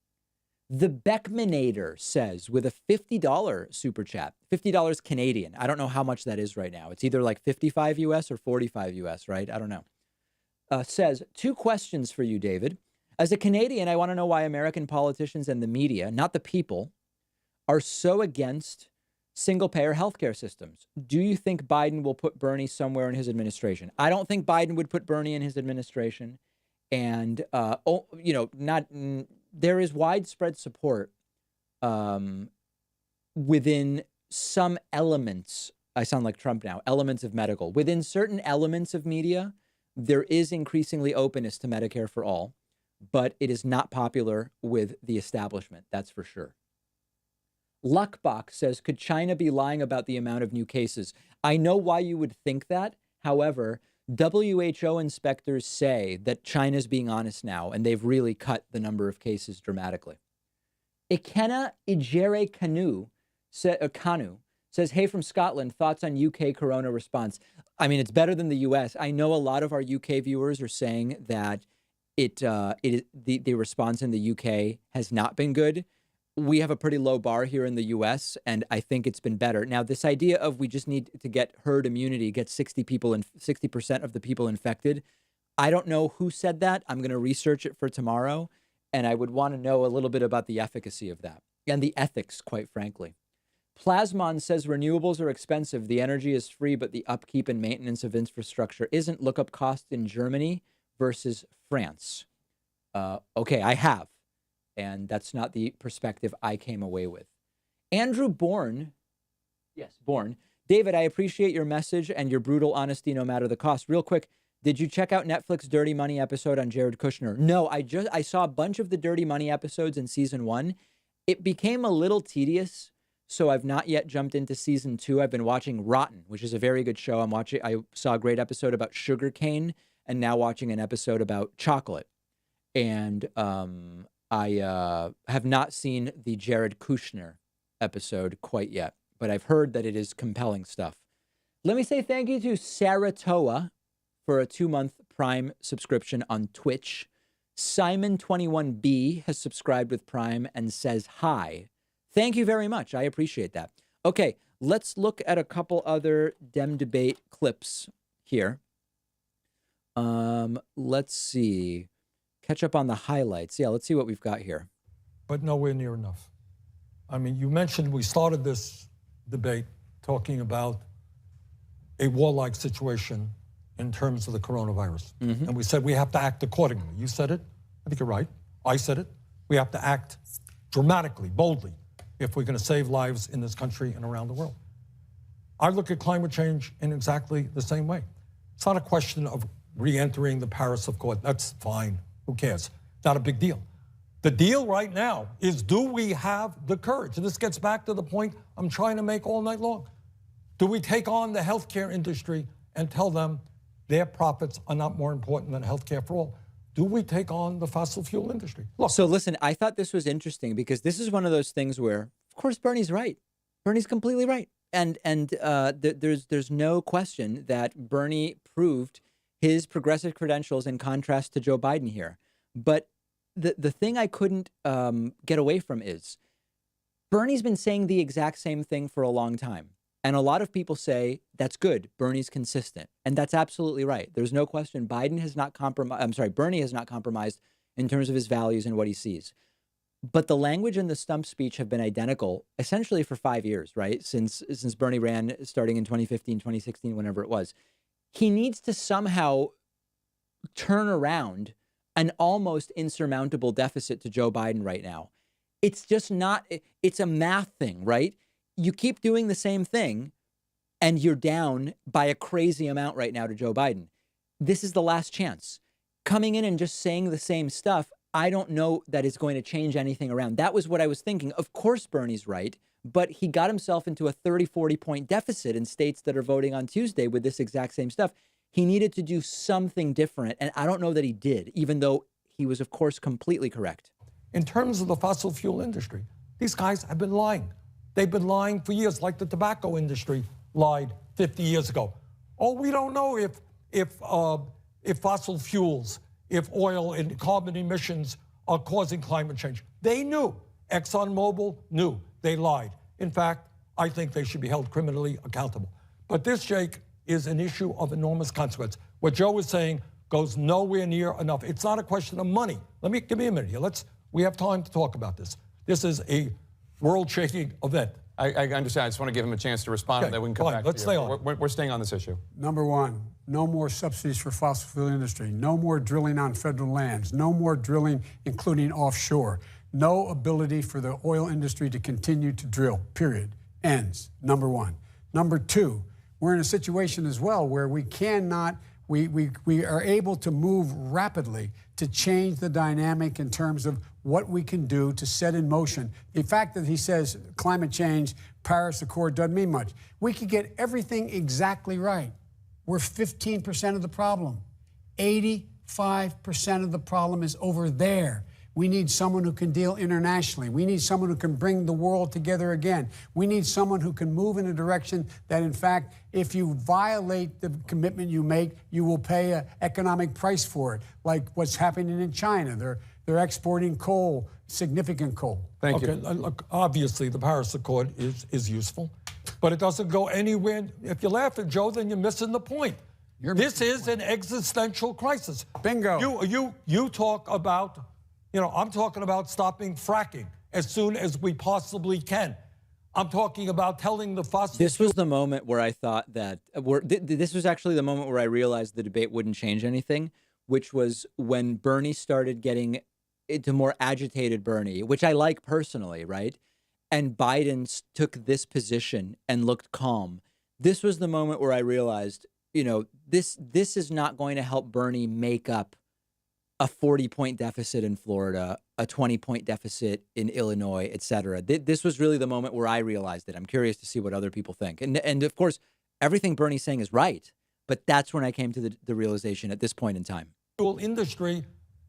The Beckmanator says with a $50 super chat, $50 Canadian. I don't know how much that is right now. It's either like 55 US or 45 US, right? I don't know. Says, 2 questions for you, David. As a Canadian, I want to know why American politicians and the media, not the people, are so against single-payer healthcare systems. Do you think Biden will put Bernie somewhere in his administration? I don't think Biden would put Bernie in his administration. And, there is widespread support within some elements. I sound like Trump now, elements of medical. Within certain elements of media, there is increasingly openness to Medicare for all, but it is not popular with the establishment. That's for sure. Luckbach says, could China be lying about the amount of new cases? I know why you would think that. However, WHO inspectors say that China's being honest now, and they've really cut the number of cases dramatically. Ikenna Ijere Kanu says, hey, from Scotland, thoughts on UK corona response? I mean, it's better than the US. I know a lot of our UK viewers are saying that the response in the UK has not been good. We have a pretty low bar here in the US, and I think it's been better. Now, this idea of we just need to get herd immunity, get 60% of the people infected. I don't know who said that. I'm going to research it for tomorrow, and I would want to know a little bit about the efficacy of that and the ethics, quite frankly. Plasmon says renewables are expensive. The energy is free, but the upkeep and maintenance of infrastructure isn't. Look up cost in Germany versus France. Okay, I have. And that's not the perspective I came away with. Andrew Bourne. Yes, Bourne. David, I appreciate your message and your brutal honesty no matter the cost. Real quick, did you check out Netflix Dirty Money episode on Jared Kushner? No, I saw a bunch of the Dirty Money episodes in season 1. It became a little tedious, so I've not yet jumped into season 2. I've been watching Rotten, which is a very good show. I saw a great episode about sugarcane and now watching an episode about chocolate. And I have not seen the Jared Kushner episode quite yet, but I've heard that it is compelling stuff. Let me say thank you to Saratoa for a 2-month Prime subscription on Twitch. Simon21B has subscribed with Prime and says hi. Thank you very much. I appreciate that. Okay, let's look at a couple other Dem debate clips here. Let's see. Catch up on the highlights. Yeah, let's see what we've got here.
But nowhere near enough. I mean, you mentioned we started this debate talking about a warlike situation in terms of the coronavirus. Mm-hmm. And we said we have to act accordingly. You said it. I think you're right. I said it. We have to act dramatically, boldly, if we're going to save lives in this country and around the world. I look at climate change in exactly the same way. It's not a question of re-entering the Paris Accord. That's fine. Who cares? Not a big deal. The deal right now is, do we have the courage? And this gets back to the point I'm trying to make all night long. Do we take on the healthcare industry and tell them their profits are not more important than healthcare for all? Do we take on the fossil fuel industry? Look.
So listen, I thought this was interesting because this is one of those things where, of course, Bernie's right. Bernie's completely right. And there's no question that Bernie proved his progressive credentials in contrast to Joe Biden here. But the thing I couldn't get away from is Bernie's been saying the exact same thing for a long time. And a lot of people say that's good. Bernie's consistent. And that's absolutely right. There's no question Bernie has not compromised in terms of his values and what he sees. But the language and the stump speech have been identical essentially for 5 years, right? Since Bernie ran starting in 2015, 2016, whenever it was. He needs to somehow turn around an almost insurmountable deficit to Joe Biden right now. It's just not, it's a math thing, right? You keep doing the same thing and you're down by a crazy amount right now to Joe Biden. This is the last chance. Coming in and just saying the same stuff, I don't know that it's going to change anything around. That was what I was thinking. Of course, Bernie's right, but he got himself into a 30, 40-point deficit in states that are voting on Tuesday with this exact same stuff. He needed to do something different, and I don't know that he did, even though he was, of course, completely correct.
In terms of the fossil fuel industry, these guys have been lying. They've been lying for years, like the tobacco industry lied 50 years ago. Oh, we don't know if fossil fuels, if oil and carbon emissions are causing climate change. They knew, ExxonMobil knew. They lied. In fact, I think they should be held criminally accountable. But this, Jake, is an issue of enormous consequence. What Joe was saying goes nowhere near enough. It's not a question of money. Give me a minute here. We have time to talk about this. This is a world-shaking event.
I understand. I just want to give him a chance to respond, and then we can come
fine.
back
Let's
to you.
stay on.
We're staying on this issue.
Number one, no more subsidies for fossil fuel industry. No more drilling on federal lands. No more drilling, including offshore. No ability for the oil industry to continue to drill, period. Ends, number one. Number two, we're in a situation as well where we cannot, we are able to move rapidly to change the dynamic in terms of what we can do to set in motion. The fact that he says climate change, Paris Accord doesn't mean much. We could get everything exactly right. We're 15% of the problem. 85% of the problem is over there. We need someone who can deal internationally. We need someone who can bring the world together again. We need someone who can move in a direction that, in fact, if you violate the commitment you make, you will pay an economic price for it, like what's happening in China. They're exporting coal, significant coal.
Thank you.
Look, obviously, the Paris Accord is useful, but it doesn't go anywhere. If you laugh at Joe, then you're missing the point. This is an existential crisis.
Bingo.
You talk about, I'm talking about stopping fracking as soon as we possibly can. I'm talking about telling the fossil.
This was the moment where I thought that, this was actually the moment where I realized the debate wouldn't change anything, which was when Bernie started getting into more agitated Bernie, which I like personally, right? And Biden took this position and looked calm. This was the moment where I realized, this is not going to help Bernie make up a 40-point deficit in Florida, a 20-point deficit in Illinois, et cetera. This was really the moment where I realized it. I'm curious to see what other people think. And of course, everything Bernie's saying is right. But that's when I came to the realization at this point in time.
Industry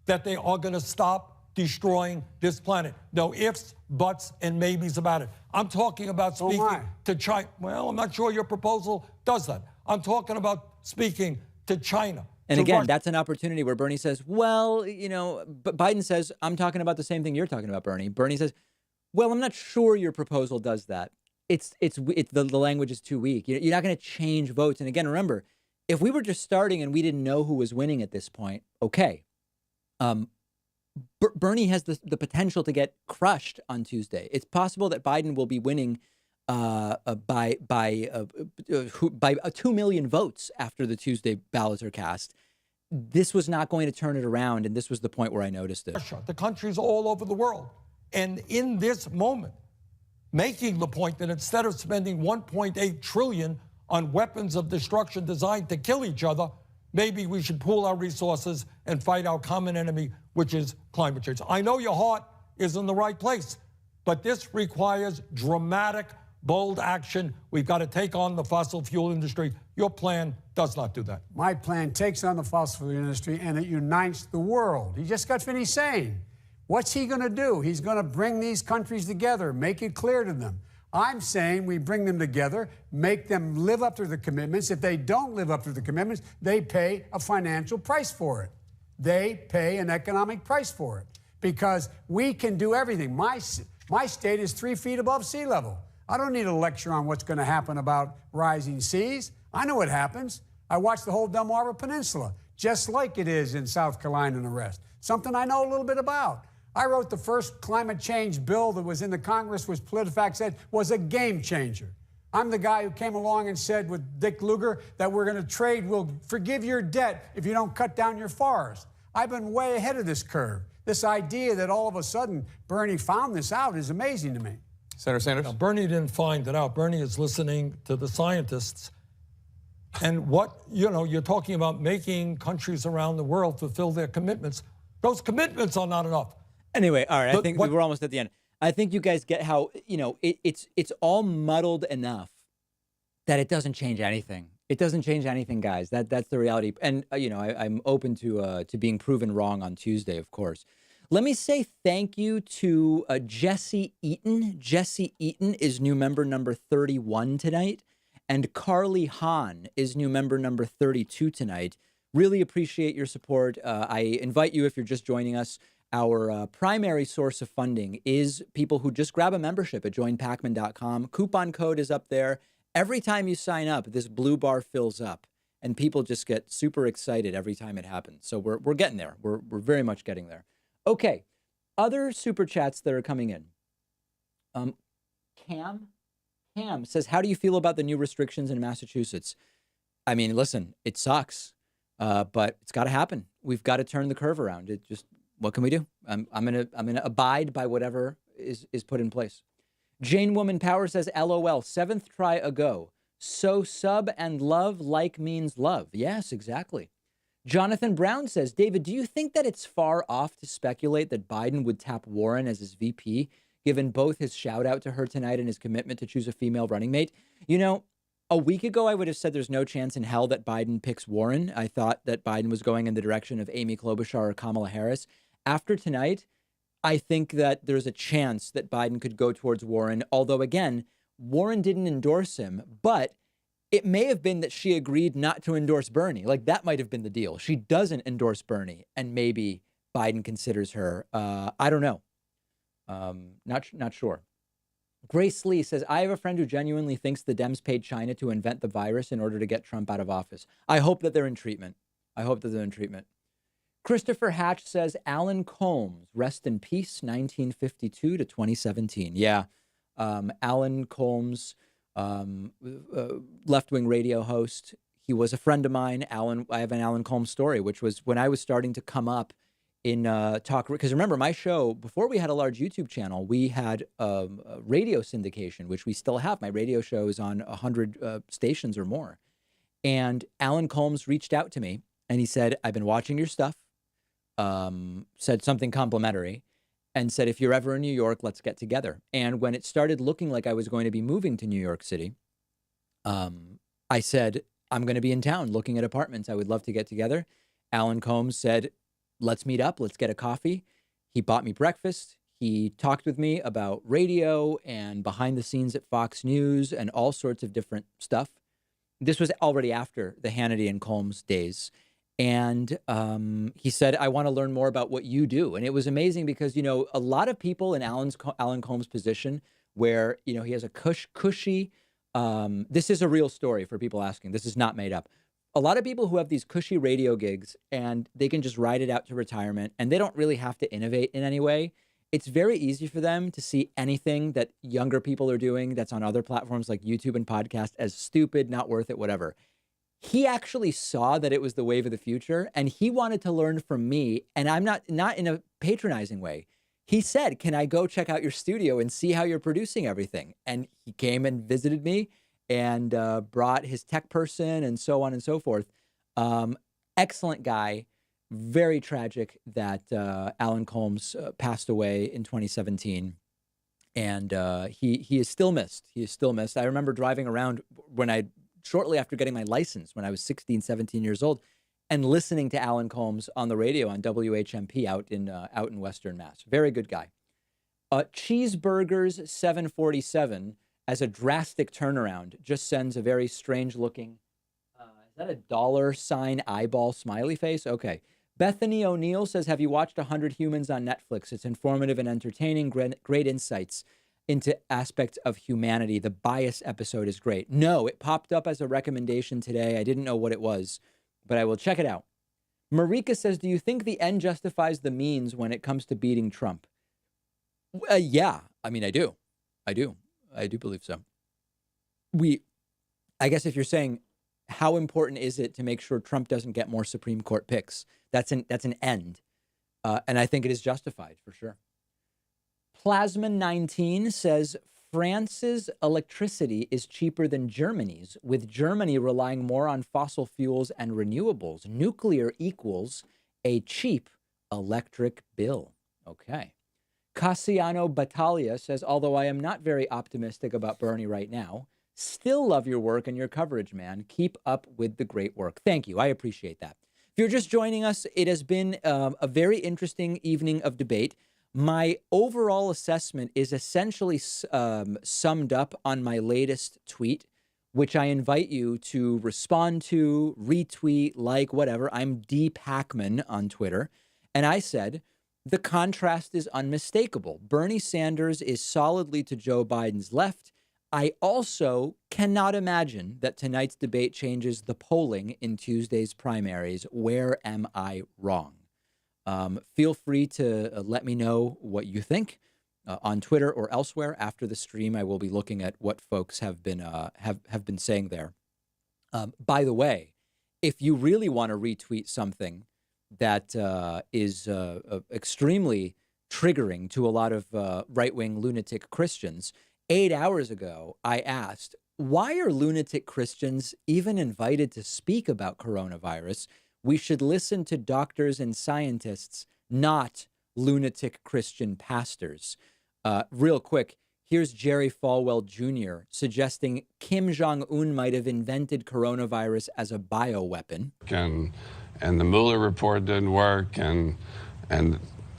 that they are going to stop destroying this planet. No ifs, buts, and maybes about it. I'm talking about speaking to China. Well, I'm not sure your proposal does that. I'm talking about speaking to China.
And again, that's an opportunity where Bernie says, well, but Biden says, I'm talking about the same thing you're talking about, Bernie. Bernie says, well, I'm not sure your proposal does that. The language is too weak. You're not going to change votes. And again, remember, if we were just starting and we didn't know who was winning at this point, okay. Bernie has the potential to get crushed on Tuesday. It's possible that Biden will be winning by 2 million votes after the Tuesday ballots are cast. This was not going to turn it around, and this was the point where I noticed it.
The countries all over the world. And in this moment, making the point that instead of spending $1.8 trillion on weapons of destruction designed to kill each other, maybe we should pool our resources and fight our common enemy, which is climate change. I know your heart is in the right place, but this requires dramatic, bold action. We've got to take on the fossil fuel industry. Your plan does not do that.
My plan takes on the fossil fuel industry and it unites the world. He just got finished saying, what's he going to do? He's going to bring these countries together, make it clear to them. I'm saying we bring them together, make them live up to the commitments. If they don't live up to the commitments, they pay a financial price for it. They pay an economic price for it because we can do everything. My state is 3 feet above sea level. I don't need a lecture on what's going to happen about rising seas. I know what happens. I watched the whole Delmarva Peninsula, just like it is in South Carolina and the rest. Something I know a little bit about. I wrote the first climate change bill that was in the Congress, which PolitiFact said was a game changer. I'm the guy who came along and said with Dick Lugar that we're going to trade, we'll forgive your debt if you don't cut down your forest. I've been way ahead of this curve. This idea that all of a sudden Bernie found this out is amazing to me.
Senator Sanders?
Now, Bernie didn't find it out. Bernie is listening to the scientists. And you're talking about making countries around the world fulfill their commitments. Those commitments are not enough.
Anyway, all right, I think we're almost at the end. I think you guys get how, it's all muddled enough that it doesn't change anything. It doesn't change anything, guys. That's the reality. And, I'm open to being proven wrong on Tuesday, of course. Let me say thank you to Jesse Eaton. Jesse Eaton is new member number 31 tonight. And Carly Hahn is new member number 32 tonight. Really appreciate your support. I invite you, if you're just joining us, Our primary source of funding is people who just grab a membership at joinpacman.com. Coupon code is up there. Every time you sign up, this blue bar fills up, and people just get super excited every time it happens. So we're getting there. We're very much getting there. Okay, other super chats that are coming in. Cam says, how do you feel about the new restrictions in Massachusetts? I mean, listen, it sucks, but it's got to happen. We've got to turn the curve around. It just, what can we do? I'm gonna abide by whatever is put in place. Jane Woman Power says, LOL, seventh try ago. So sub and love like means love. Yes, exactly. Jonathan Brown says, David, do you think that it's far off to speculate that Biden would tap Warren as his VP, given both his shout out to her tonight and his commitment to choose a female running mate? You know, a week ago, I would have said there's no chance in hell that Biden picks Warren. I thought that Biden was going in the direction of Amy Klobuchar or Kamala Harris. After tonight, I think that there's a chance that Biden could go towards Warren, although, again, Warren didn't endorse him, but it may have been that she agreed not to endorse Bernie. Like, that might have been the deal. She doesn't endorse Bernie, and maybe Biden considers her. I don't know. Not sure. Grace Lee says, I have a friend who genuinely thinks the Dems paid China to invent the virus in order to get Trump out of office. I hope that they're in treatment. Christopher Hatch says, Alan Colmes, rest in peace, 1952 to 2017. Yeah, Alan Colmes, left-wing radio host. He was a friend of mine. I have an Alan Colmes story, which was when I was starting to come up in talk. Because remember, my show, before we had a large YouTube channel, we had a radio syndication, which we still have. My radio show is on 100 stations or more. And Alan Colmes reached out to me, and he said, I've been watching your stuff. Said something complimentary and said, if you're ever in New York, let's get together. And when it started looking like I was going to be moving to New York City, I said, I'm going to be in town looking at apartments. I would love to get together. Alan Colmes said, let's meet up. Let's get a coffee. He bought me breakfast. He talked with me about radio and behind the scenes at Fox News and all sorts of different stuff. This was already after the Hannity and Colmes days. And he said, I want to learn more about what you do. And it was amazing because, you know, a lot of people in Alan Colmes' position where, you know, he has a cushy, this is a real story for people asking. This is not made up. A lot of people who have these cushy radio gigs and they can just ride it out to retirement and they don't really have to innovate in any way. It's very easy for them to see anything that younger people are doing that's on other platforms like YouTube and podcast as stupid, not worth it, whatever. He actually saw that it was the wave of the future and he wanted to learn from me. And I'm not in a patronizing way. He said, can I go check out your studio and see how you're producing everything? And he came and visited me and brought his tech person and so on and so forth. Excellent guy. Very tragic that Alan Colmes passed away in 2017. And he is still missed. He is still missed. I remember driving around shortly after getting my license when I was 16, 17 years old and listening to Alan Colmes on the radio on WHMP out in Western Mass. Very good guy. Cheeseburgers 747 as a drastic turnaround just sends a very strange looking, is that a $sign eyeball smiley face? Okay. Bethany O'Neill says, have you watched 100 Humans on Netflix? It's informative and entertaining, great insights into aspects of humanity. The bias episode is great. No, it popped up as a recommendation today. I didn't know what it was, but I will check it out. Marika says, do you think the end justifies the means when it comes to beating Trump? Yeah, I mean, I do believe so. I guess if you're saying how important is it to make sure Trump doesn't get more Supreme Court picks, that's an end. And I think it is justified for sure. Plasma19 says, France's electricity is cheaper than Germany's, with Germany relying more on fossil fuels and renewables. Nuclear equals a cheap electric bill. Okay. Cassiano Battaglia says, although I am not very optimistic about Bernie right now, still love your work and your coverage, man. Keep up with the great work. Thank you. I appreciate that. If you're just joining us, it has been a very interesting evening of debate. My overall assessment is essentially summed up on my latest tweet, which I invite you to respond to, retweet, like, whatever. I'm D. Pacman on Twitter. And I said, The contrast is unmistakable. Bernie Sanders is solidly to Joe Biden's left. I also cannot imagine that tonight's debate changes the polling in Tuesday's primaries. Where am I wrong? Feel free to let me know what you think on Twitter or elsewhere. After the stream, I will be looking at what folks have been saying there. By the way, if you really want to retweet something that is extremely triggering to a lot of right-wing lunatic Christians, 8 hours ago, I asked, why are lunatic Christians even invited to speak about coronavirus? We should listen to doctors and scientists, not lunatic Christian pastors. Real quick, here's Jerry Falwell Jr. suggesting Kim Jong-un might have invented coronavirus as a bioweapon.
And the Mueller report didn't work, and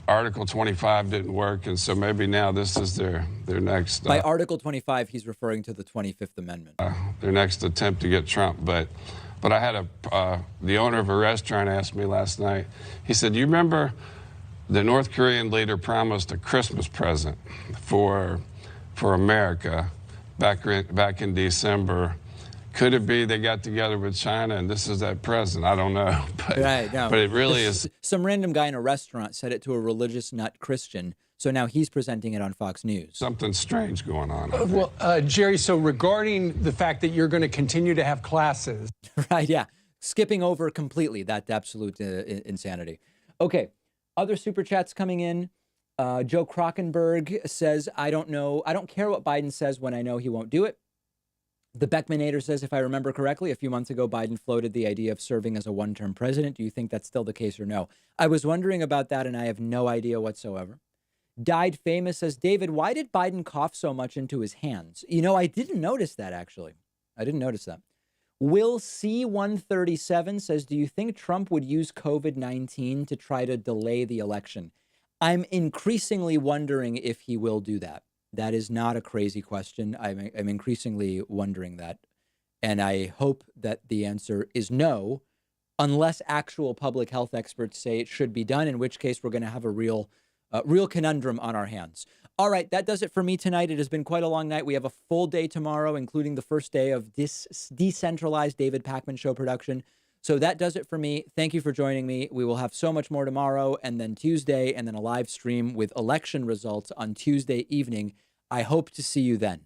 Article 25 didn't work, and so maybe now this is their next.
By Article 25, he's referring to the 25th Amendment.
Their next attempt to get Trump. But I had the owner of a restaurant asked me last night. He said, "You remember the North Korean leader promised a Christmas present for America back in December? Could it be they got together with China and this is that present? I don't know." But,
right, no.
But it really is.
Some random guy in a restaurant said it to a religious nut Christian, so now he's presenting it on Fox News.
Something strange going on.
Well, Jerry, so regarding the fact that you're going to continue to have classes.
Right, yeah. Skipping over completely that absolute insanity. Okay, other super chats coming in. Joe Krockenberg says, I don't care what Biden says when I know he won't do it. The Beckmanator says, if I remember correctly, a few months ago, Biden floated the idea of serving as a one-term president. Do you think that's still the case or no? I was wondering about that, and I have no idea whatsoever. Died Famous says, David, why did Biden cough so much into his hands? You know, I didn't notice that, actually. I didn't notice that. Will C137 says, do you think Trump would use COVID-19 to try to delay the election? I'm increasingly wondering if he will do that. That is not a crazy question. I'm increasingly wondering that. And I hope that the answer is no, unless actual public health experts say it should be done, in which case we're going to have a real conundrum on our hands. All right, that does it for me tonight. It has been quite a long night. We have a full day tomorrow, including the first day of this decentralized David Pakman Show production. So that does it for me. Thank you for joining me. We will have so much more tomorrow, and then Tuesday, and then a live stream with election results on Tuesday evening. I hope to see you then.